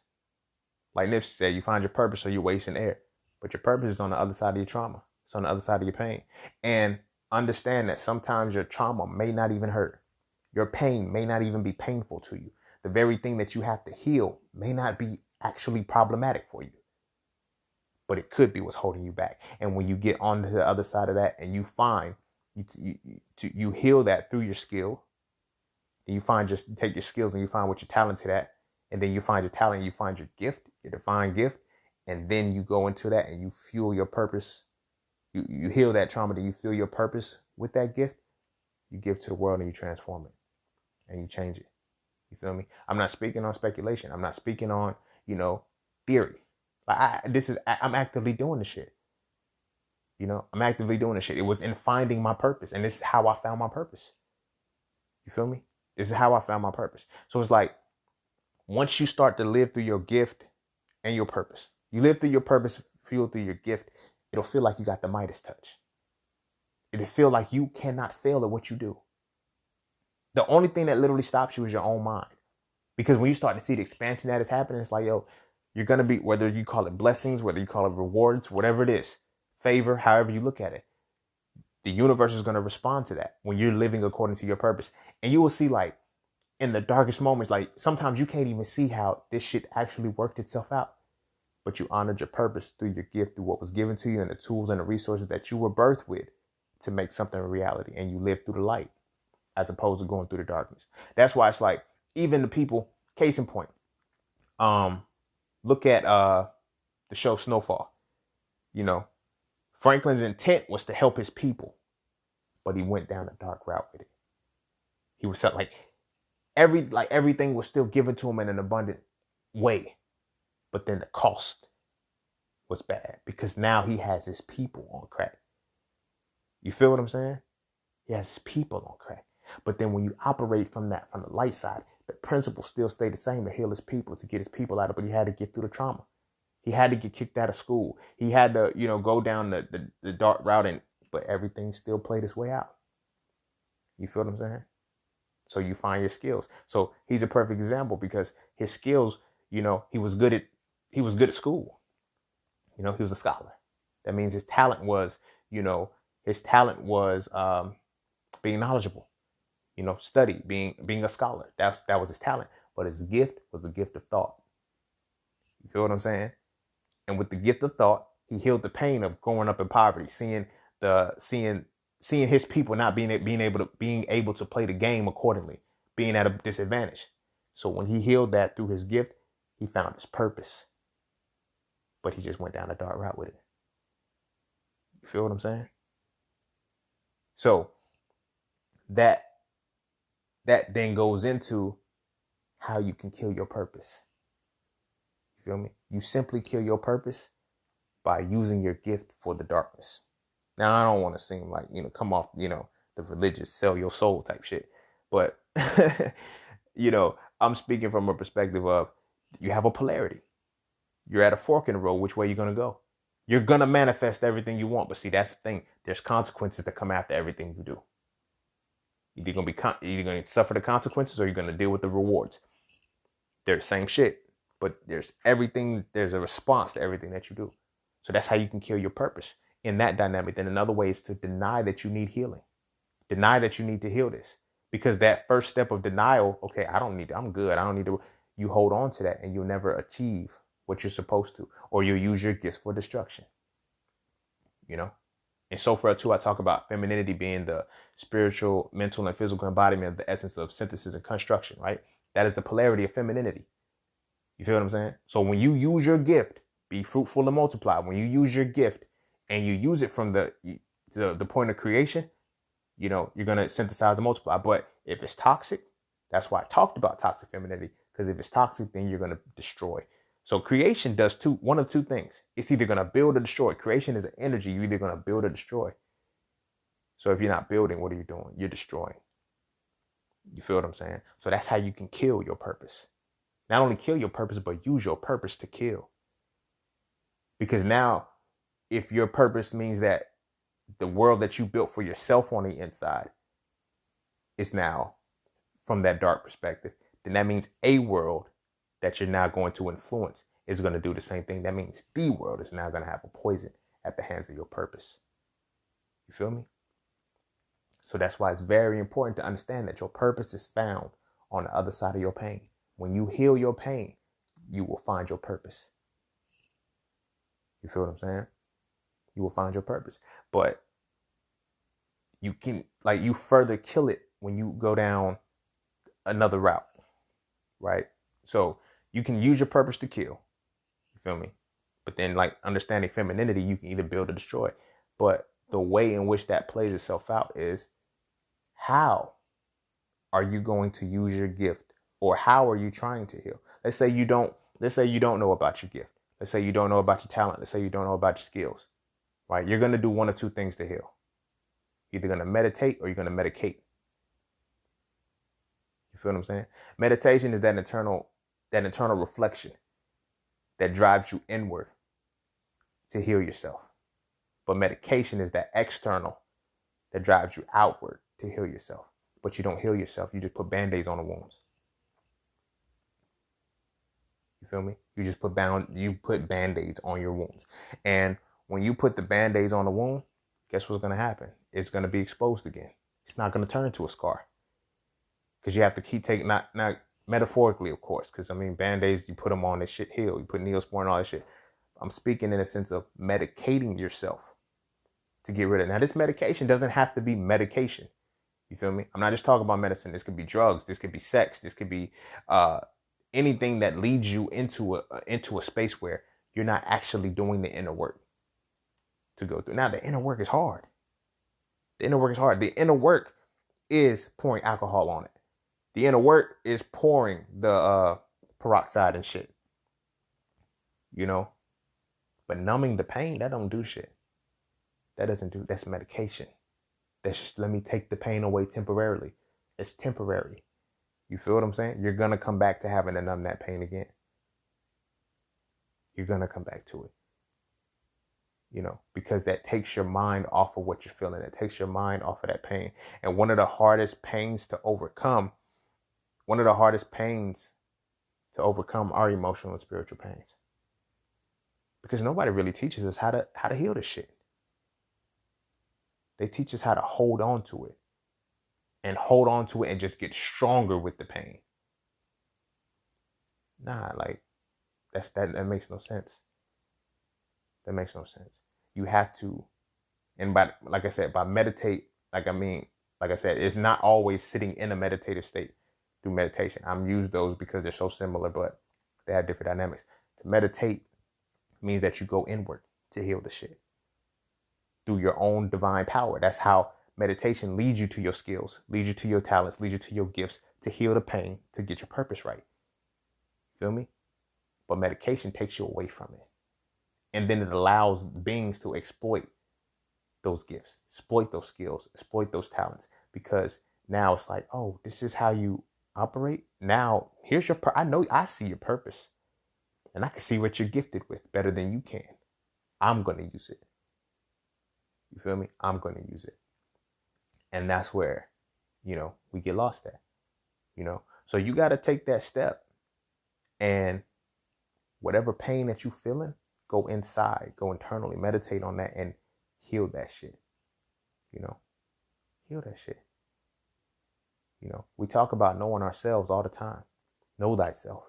Like Nipsey said, you find your purpose or you're wasting air. But your purpose is on the other side of your trauma. It's on the other side of your pain. And understand that sometimes your trauma may not even hurt. Your pain may not even be painful to you. The very thing that you have to heal may not be actually problematic for you. But it could be what's holding you back. And when you get onto the other side of that and you find, you heal that through your skill, then you take your skills and you find what you're talented at. And then you find your talent, you find your gift, your divine gift. And then you go into that and you fuel your purpose. You heal that trauma, then you feel your purpose with that gift. You give to the world and you transform it and you change it. You feel me? I'm not speaking on speculation. I'm not speaking on, theory. I'm actively doing this shit. I'm actively doing this shit. It was in finding my purpose. And this is how I found my purpose. You feel me? This is how I found my purpose. So it's like, once you start to live through your gift and your purpose, you live through your purpose, fuel through your gift, it'll feel like you got the Midas touch. It'll feel like you cannot fail at what you do. The only thing that literally stops you is your own mind. Because when you start to see the expansion that is happening, it's like, yo, you're going to be, whether you call it blessings, whether you call it rewards, whatever it is, favor, however you look at it, the universe is going to respond to that when you're living according to your purpose. And you will see, like, in the darkest moments, like sometimes you can't even see how this shit actually worked itself out. But you honored your purpose through your gift, through what was given to you and the tools and the resources that you were birthed with to make something a reality. And you live through the light as opposed to going through the darkness. That's why it's like, even the people, case in point, look at the show Snowfall. Franklin's intent was to help his people, but he went down a dark route with it. He was like everything was still given to him in an abundant way, but then the cost was bad because now he has his people on crack. You feel what I'm saying? He has his people on crack. But then when you operate from the light side, the principle still stay the same to heal his people, to get his people out of it. But he had to get through the trauma. He had to get kicked out of school. He had to, go down the dark route, but everything still played its way out. You feel what I'm saying? So you find your skills. So he's a perfect example because his skills, he was good at school. He was a scholar. That means his talent was, being knowledgeable, study, being a scholar. That was his talent. But his gift was the gift of thought. You feel what I'm saying? And with the gift of thought, he healed the pain of growing up in poverty, seeing his people not being able to play the game accordingly, being at a disadvantage. So when he healed that through his gift, he found his purpose. But he just went down a dark route with it. You feel what I'm saying? So that then goes into how you can kill your purpose. You feel me? You simply kill your purpose by using your gift for the darkness. Now, I don't want to seem like, come off, the religious sell your soul type shit. But, I'm speaking from a perspective of you have a polarity. You're at a fork in the road. Which way you're going to go? You're going to manifest everything you want. But see, that's the thing. There's consequences that come after everything you do. You're going to suffer the consequences or you're going to deal with the rewards. They're the same shit. But there's a response to everything that you do. So that's how you can kill your purpose in that dynamic. Then another way is to deny that you need healing. Deny that you need to heal this. Because that first step of denial, okay, I'm good. I don't need to. You hold on to that and you'll never achieve what you're supposed to. Or you'll use your gifts for destruction. And so far too, I talk about femininity being the spiritual, mental, and physical embodiment of the essence of synthesis and construction, right? That is the polarity of femininity. You feel what I'm saying? So when you use your gift, be fruitful and multiply. When you use your gift and you use it from the point of creation, you're going to synthesize and multiply. But if it's toxic, that's why I talked about toxic femininity. Because if it's toxic, then you're going to destroy. So creation does one of two things. It's either going to build or destroy. Creation is an energy. You're either going to build or destroy. So if you're not building, what are you doing? You're destroying. You feel what I'm saying? So that's how you can kill your purpose. Not only kill your purpose, but use your purpose to kill. Because now, if your purpose means that the world that you built for yourself on the inside is now from that dark perspective, then that means a world that you're now going to influence is going to do the same thing. That means the world is now going to have a poison at the hands of your purpose. You feel me? So that's why it's very important to understand that your purpose is found on the other side of your pain. When you heal your pain, you will find your purpose. You feel what I'm saying? You will find your purpose. But you can, you further kill it when you go down another route, right? So you can use your purpose to kill. You feel me? But then, understanding femininity, you can either build or destroy. But the way in which that plays itself out is, how are you going to use your gift? Or how are you trying to heal? Let's say you don't know about your gift. Let's say you don't know about your talent. Let's say you don't know about your skills, right? You're going to do one of two things to heal. You're either going to meditate or you're going to medicate. You feel what I'm saying? Meditation is that internal reflection that drives you inward to heal yourself. But medication is that external that drives you outward to heal yourself. But you don't heal yourself. You just put Band-Aids on the wounds. You feel me? You just put Band-Aids on your wounds. And when you put the Band-Aids on the wound, guess what's going to happen? It's going to be exposed again. It's not going to turn into a scar. Because you have to keep taking, not metaphorically, of course. Because, Band-Aids, you put them on, this shit heal. You put Neosporin, all that shit. I'm speaking in a sense of medicating yourself to get rid of it. Now, this medication doesn't have to be medication. You feel me? I'm not just talking about medicine. This could be drugs. This could be sex. This could be anything that leads you into a space where you're not actually doing the inner work to go through. Now, the inner work is hard. The inner work is pouring alcohol on it. The inner work is pouring the peroxide and shit. But numbing the pain, that don't do shit. That's medication. That's just, let me take the pain away temporarily. It's temporary. You feel what I'm saying? You're going to come back to having to numb that pain again. You're going to come back to it. Because that takes your mind off of what you're feeling. It takes your mind off of that pain. And one of the hardest pains to overcome are emotional and spiritual pains. Because nobody really teaches us how to heal this shit. They teach us how to hold on to it. And just get stronger with the pain. Nah, like that makes no sense. That makes no sense. You have to, and by meditate, it's not always sitting in a meditative state through meditation. I'm used those because they're so similar, but they have different dynamics. To meditate means that you go inward to heal the shit through your own divine power. That's how meditation leads you to your skills, leads you to your talents, leads you to your gifts, to heal the pain, to get your purpose right. Feel me? But medication takes you away from it. And then it allows beings to exploit those gifts, exploit those skills, exploit those talents. Because now it's like, oh, this is how you operate. Now, here's your I see your purpose. And I can see what you're gifted with better than you can. I'm going to use it. You feel me? I'm going to use it. And that's where, we get lost at, So you got to take that step, and whatever pain that you're feeling, go inside, go internally, meditate on that and heal that shit. Heal that shit. We talk about knowing ourselves all the time. Know thyself.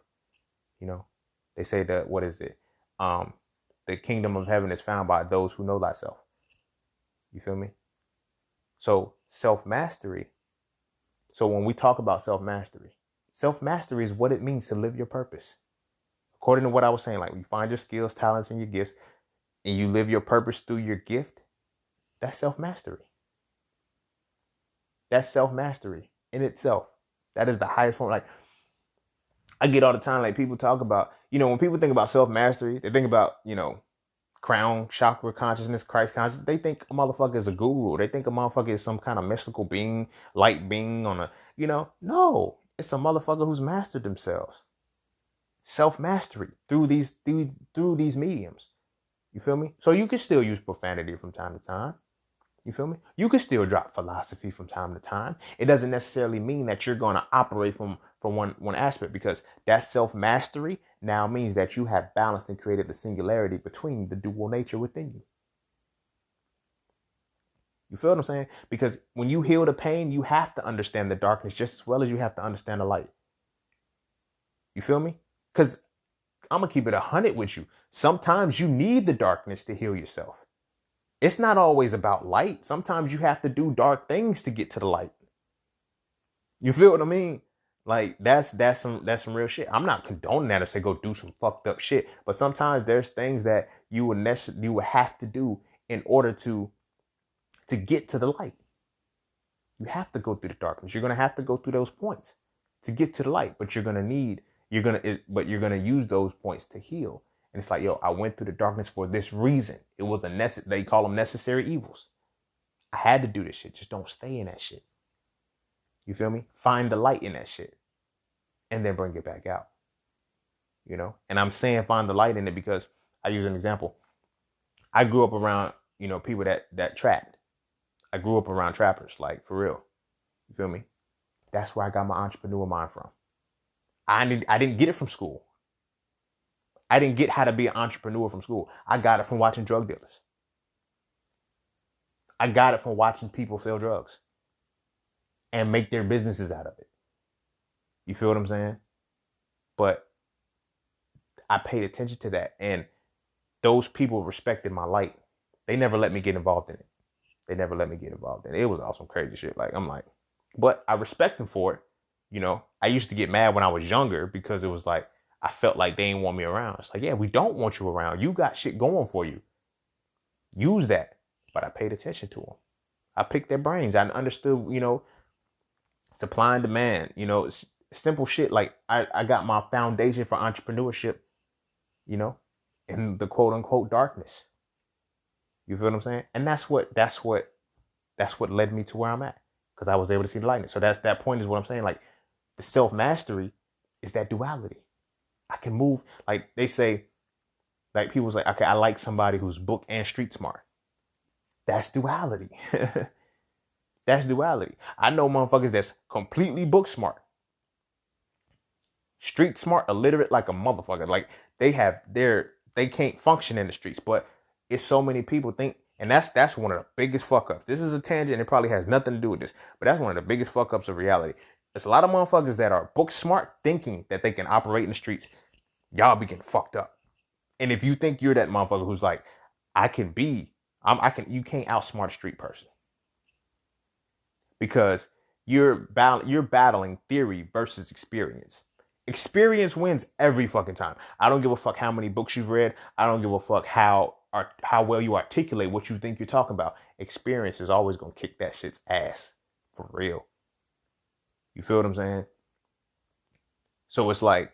They say that, what is it? The kingdom of heaven is found by those who know thyself. You feel me? So self-mastery. So when we talk about self-mastery is what it means to live your purpose. According to what I was saying, like, you find your skills, talents, and your gifts, and you live your purpose through your gift, that's self-mastery. That's self-mastery in itself. That is the highest form. Like, I get all the time, like, people talk about, when people think about self-mastery, they think about, crown chakra consciousness, Christ consciousness. They think a motherfucker is a guru. They think a motherfucker is some kind of mystical being, light being on a, no, it's a motherfucker who's mastered themselves. Self-mastery through these mediums. You feel me? So you can still use profanity from time to time. You feel me? You can still drop philosophy from time to time. It doesn't necessarily mean that you're going to operate from one aspect, because that self-mastery now means that you have balanced and created the singularity between the dual nature within you. You feel what I'm saying? Because when you heal the pain, you have to understand the darkness just as well as you have to understand the light. You feel me? Because I'm going to keep it 100 with you. Sometimes you need the darkness to heal yourself. It's not always about light. Sometimes you have to do dark things to get to the light. You feel what I mean? Like, that's some real shit. I'm not condoning that to say go do some fucked up shit, but sometimes there's things that you would have to do in order to get to the light. You have to go through the darkness. You're going to have to go through those points to get to the light, but you're going to use those points to heal. And it's like, yo, I went through the darkness for this reason. It was they call them necessary evils. I had to do this shit. Just don't stay in that shit. You feel me? Find the light in that shit and then bring it back out. And I'm saying find the light in it because I use an example. I grew up around, people that trapped. I grew up around trappers, like, for real. You feel me? That's where I got my entrepreneur mind from. I didn't get it from school. I didn't get how to be an entrepreneur from school. I got it from watching drug dealers. I got it from watching people sell drugs and make their businesses out of it. You feel what I'm saying? But I paid attention to that, and those people respected my light. They never let me get involved in it. It was all some crazy shit. Like, I'm like, but I respect them for it. I used to get mad when I was younger because it was like, I felt like they didn't want me around. It's like, yeah, we don't want you around. You got shit going for you. Use that. But I paid attention to them. I picked their brains. I understood, supply and demand, simple shit. Like, I got my foundation for entrepreneurship, in the quote unquote darkness. You feel what I'm saying? And that's what led me to where I'm at, because I was able to see the lightness. So that point is what I'm saying. Like, the self mastery is that duality. I can move, like they say, like people's like, okay, I like somebody who's book and street smart. That's duality. That's duality. I know motherfuckers that's completely book smart, street smart, illiterate like a motherfucker. Like they can't function in the streets. But it's so many people think, and that's one of the biggest fuck ups. This is a tangent. It probably has nothing to do with this, but that's one of the biggest fuck ups of reality. There's a lot of motherfuckers that are book smart thinking that they can operate in the streets. Y'all be getting fucked up. And if you think you're that motherfucker who's like, you can't outsmart a street person, because you're battling theory versus experience. Experience wins every fucking time. I don't give a fuck how many books you've read. I don't give a fuck how well you articulate what you think you're talking about. Experience is always gonna kick that shit's ass, for real. You feel what I'm saying? So it's like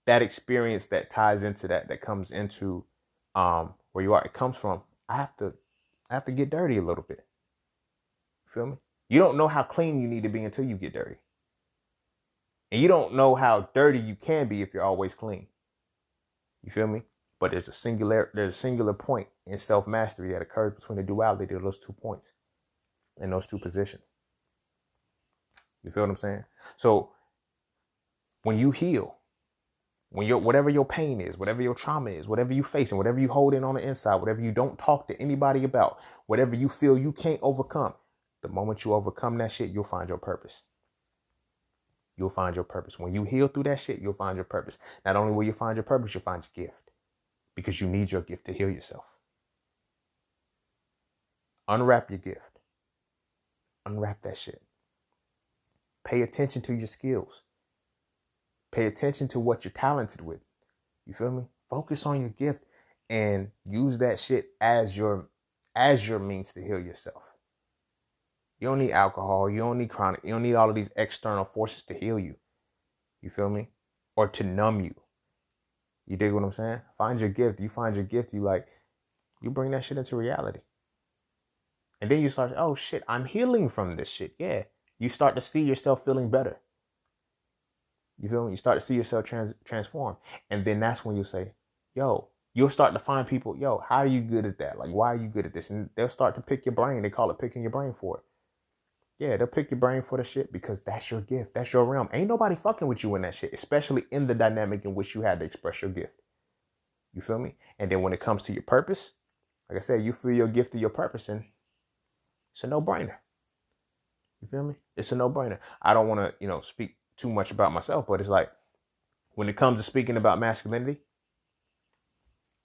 that experience that ties into that comes into where you are. It comes from, I have to get dirty a little bit. You feel me? You don't know how clean you need to be until you get dirty. And you don't know how dirty you can be if you're always clean. You feel me? But there's a singular point in self-mastery that occurs between the duality of those 2 points and those 2 positions. You feel what I'm saying? So when you heal, whatever your pain is, whatever your trauma is, whatever you facing, whatever you hold in on the inside, whatever you don't talk to anybody about, whatever you feel you can't overcome, the moment you overcome that shit, you'll find your purpose. You'll find your purpose. When you heal through that shit, you'll find your purpose. Not only will you find your purpose, you'll find your gift, because you need your gift to heal yourself. Unwrap your gift. Unwrap that shit. Pay attention to your skills. Pay attention to what you're talented with. You feel me? Focus on your gift and use that shit as your means to heal yourself. You don't need alcohol. You don't need chronic. You don't need all of these external forces to heal you. You feel me? Or to numb you. You dig what I'm saying? Find your gift. You find your gift. You bring that shit into reality. And then you start, oh shit, I'm healing from this shit. Yeah. You start to see yourself feeling better. You feel me? You start to see yourself transform. And then that's when you say, yo, you'll start to find people, yo, how are you good at that? Like, why are you good at this? And they'll start to pick your brain. They call it picking your brain for it. Yeah, they'll pick your brain for the shit because that's your gift. That's your realm. Ain't nobody fucking with you in that shit, especially in the dynamic in which you had to express your gift. You feel me? And then when it comes to your purpose, like I said, you feel your gift to your purpose, and it's a no-brainer. You feel me? It's a no-brainer. I don't want to, speak too much about myself, but it's like, when it comes to speaking about masculinity,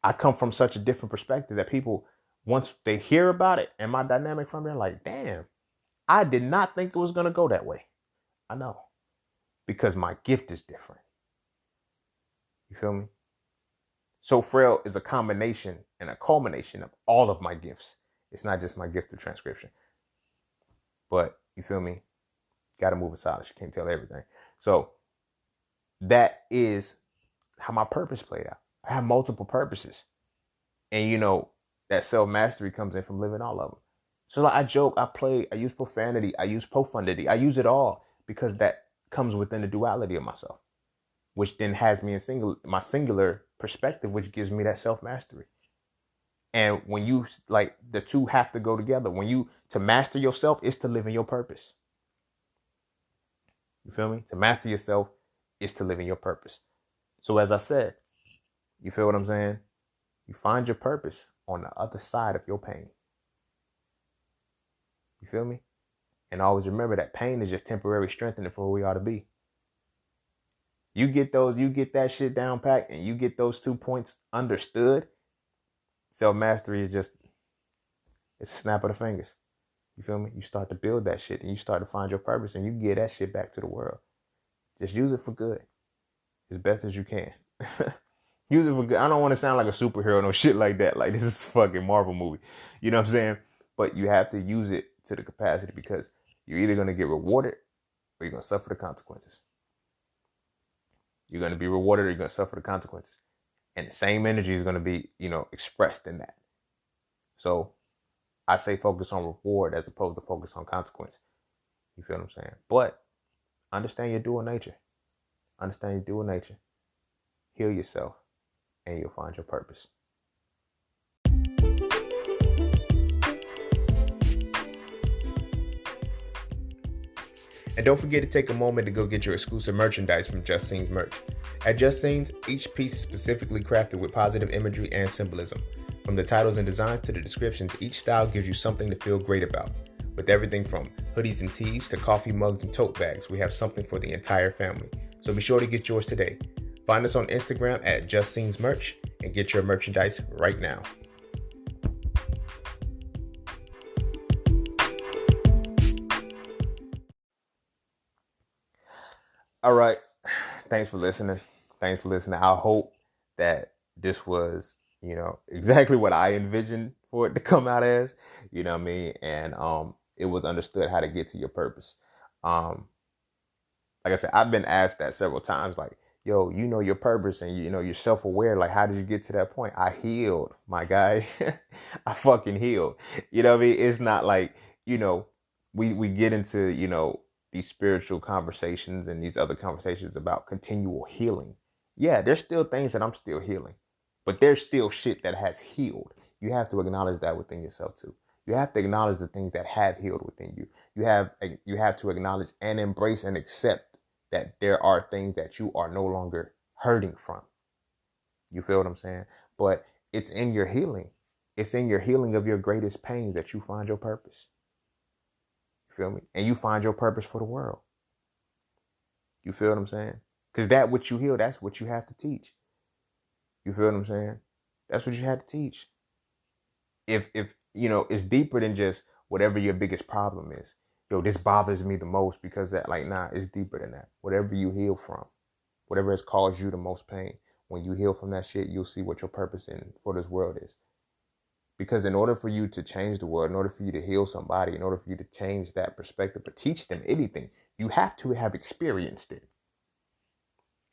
I come from such a different perspective that people, once they hear about it and my dynamic from there, like, damn, I did not think it was going to go that way. I know. Because my gift is different. You feel me? So Frail is a combination and a culmination of all of my gifts. It's not just my gift of transcription. But, you feel me? Got to move in silence. You can't tell everything. So that is how my purpose played out. I have multiple purposes. And, that self-mastery comes in from living all of them. So like, I joke, I play, I use profanity, I use profundity. I use it all because that comes within the duality of myself, which then has me in my singular perspective, which gives me that self-mastery. And when you, like, the two have to go together. To master yourself is to live in your purpose. You feel me? To master yourself is to live in your purpose. So as I said, you feel what I'm saying? You find your purpose on the other side of your pain. You feel me? And always remember that pain is just temporary strengthening for where we ought to be. You get that shit down packed and you get those 2 points understood. Self-mastery is it's a snap of the fingers. You feel me? You start to build that shit and you start to find your purpose and you get that shit back to the world. Just use it for good. As best as you can. Use it for good. I don't want to sound like a superhero, no shit like that. Like, this is a fucking Marvel movie. You know what I'm saying? But you have to use it to the capacity, because you're either going to get rewarded or you're going to suffer the consequences. You're going to be rewarded or you're going to suffer the consequences. And the same energy is going to be, expressed in that. So I say focus on reward as opposed to focus on consequence. You feel what I'm saying? But understand your dual nature. Understand your dual nature. Heal yourself, and you'll find your purpose. And don't forget to take a moment to go get your exclusive merchandise from Just Scenes merch. At Just Scenes, each piece is specifically crafted with positive imagery and symbolism. From the titles and designs to the descriptions, each style gives you something to feel great about. With everything from hoodies and tees to coffee mugs and tote bags, we have something for the entire family. So be sure to get yours today. Find us on Instagram at Just Scenes merch and get your merchandise right now. All right. Thanks for listening. I hope that this was, exactly what I envisioned for it to come out as, you know what I mean? And it was understood how to get to your purpose. Like I said, I've been asked that several times, like, yo, you know your purpose and you're self-aware. Like, how did you get to that point? I healed, my guy. I fucking healed. You know what I mean? It's not like, we get into, these spiritual conversations and these other conversations about continual healing. Yeah, there's still things that I'm still healing, but there's still shit that has healed. You have to acknowledge that within yourself too. You have to acknowledge the things that have healed within you. You have to acknowledge and embrace and accept that there are things that you are no longer hurting from. You feel what I'm saying? But it's in your healing. It's in your healing of your greatest pains that you find your purpose. You feel me? And you find your purpose for the world. You feel what I'm saying? Because that what you heal, that's what you have to teach. You feel what I'm saying? That's what you have to teach. If it's deeper than just whatever your biggest problem is. Yo, this bothers me the most because that, like, nah, it's deeper than that. Whatever you heal from, whatever has caused you the most pain, when you heal from that shit, you'll see what your purpose in for this world is. Because in order for you to change the world, in order for you to heal somebody, in order for you to change that perspective or teach them anything, you have to have experienced it.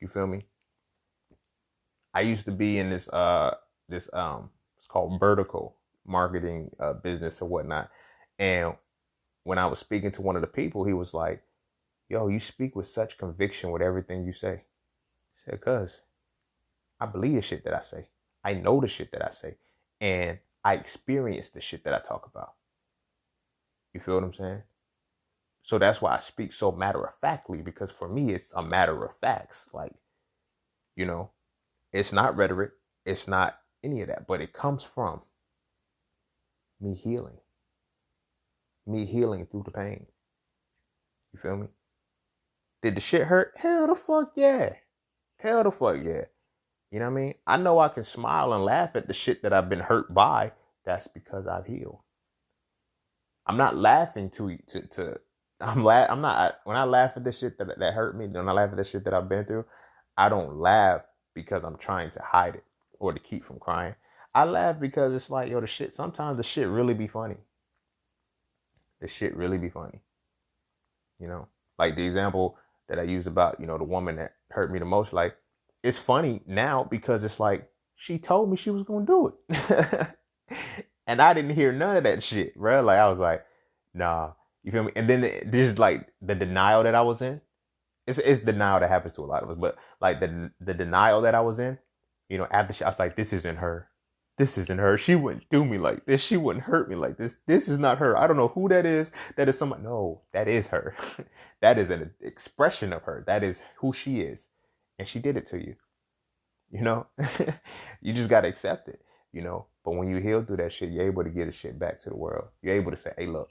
You feel me? I used to be in this it's called vertical marketing business or whatnot. And when I was speaking to one of the people, he was like, yo, you speak with such conviction with everything you say. I said, cuz I believe the shit that I say. I know the shit that I say. And I experience the shit that I talk about. You feel what I'm saying? So that's why I speak so matter-of-factly, because for me, it's a matter of facts. Like, it's not rhetoric. It's not any of that. But it comes from me healing. Me healing through the pain. You feel me? Did the shit hurt? Hell the fuck yeah. Hell the fuck yeah. You know what I mean? I know I can smile and laugh at the shit that I've been hurt by. That's because I've healed. I'm not laughing I'm not, when I laugh at the shit that hurt me, when I laugh at the shit that I've been through, I don't laugh because I'm trying to hide it or to keep from crying. I laugh because it's like, yo, sometimes the shit really be funny. The shit really be funny. Like the example that I used about, the woman that hurt me the most, like, it's funny now because it's like, she told me she was going to do it. And I didn't hear none of that shit, bro. Like, I was like, nah, you feel me? And then this is like the denial that I was in. It's denial that happens to a lot of us, but like the denial that I was in, after I was like, this isn't her. This isn't her. She wouldn't do me like this. She wouldn't hurt me like this. This is not her. I don't know who that is. That is somebody. No, that is her. That is an expression of her. That is who she is. And she did it to you. You just got to accept it, But when you heal through that shit, you're able to get the shit back to the world. You're able to say, hey, look,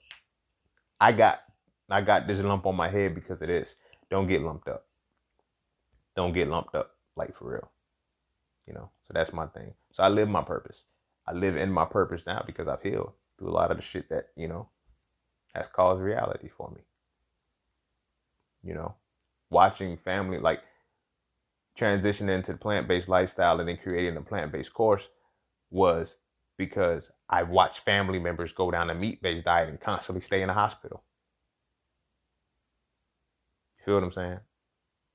I got this lump on my head because of this. Don't get lumped up. Don't get lumped up, like, for real. So that's my thing. So I live my purpose. I live in my purpose now because I've healed through a lot of the shit that, has caused reality for me. Watching family, like, transitioning into the plant-based lifestyle and then creating the plant-based course was because I watched family members go down a meat-based diet and constantly stay in the hospital. You feel what I'm saying?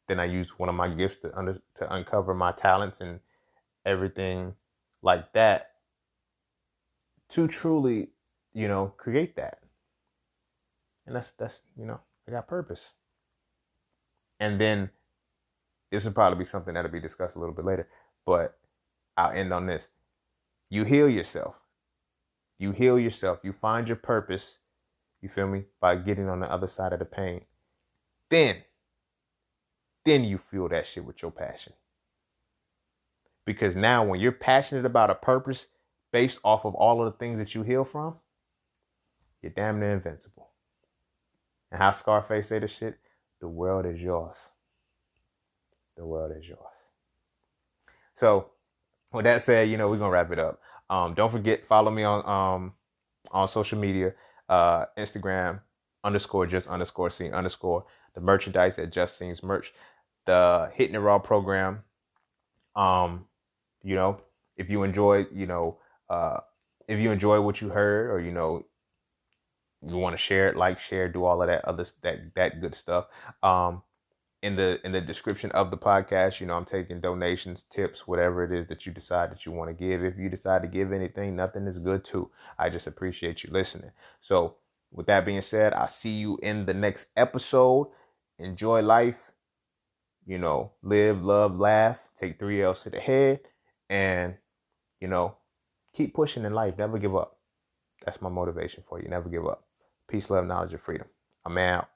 Then I used one of my gifts to uncover my talents and everything like that to truly, create that. And that's, I got purpose. And then this will probably be something that'll be discussed a little bit later, but I'll end on this. You heal yourself. You heal yourself. You find your purpose, you feel me, by getting on the other side of the pain. Then you feel that shit with your passion. Because now when you're passionate about a purpose based off of all of the things that you heal from, you're damn near invincible. And how Scarface say this shit? The world is yours. The world is yours. So with that said, we're going to wrap it up. Don't forget, follow me on social media, Instagram _just_scene_, the merchandise at Just Scenes Merch, the Hitting It Raw program. If you enjoyed, if you enjoy what you heard, or, you want to share it, share, do all of that other, that good stuff. In the description of the podcast, I'm taking donations, tips, whatever it is that you decide that you want to give. If you decide to give anything, nothing is good too. I just appreciate you listening. So with that being said, I'll see you in the next episode. Enjoy life, live, love, laugh, take 3 L's to the head, and, keep pushing in life. Never give up. That's my motivation for you. Never give up. Peace, love, knowledge, and freedom. I'm out.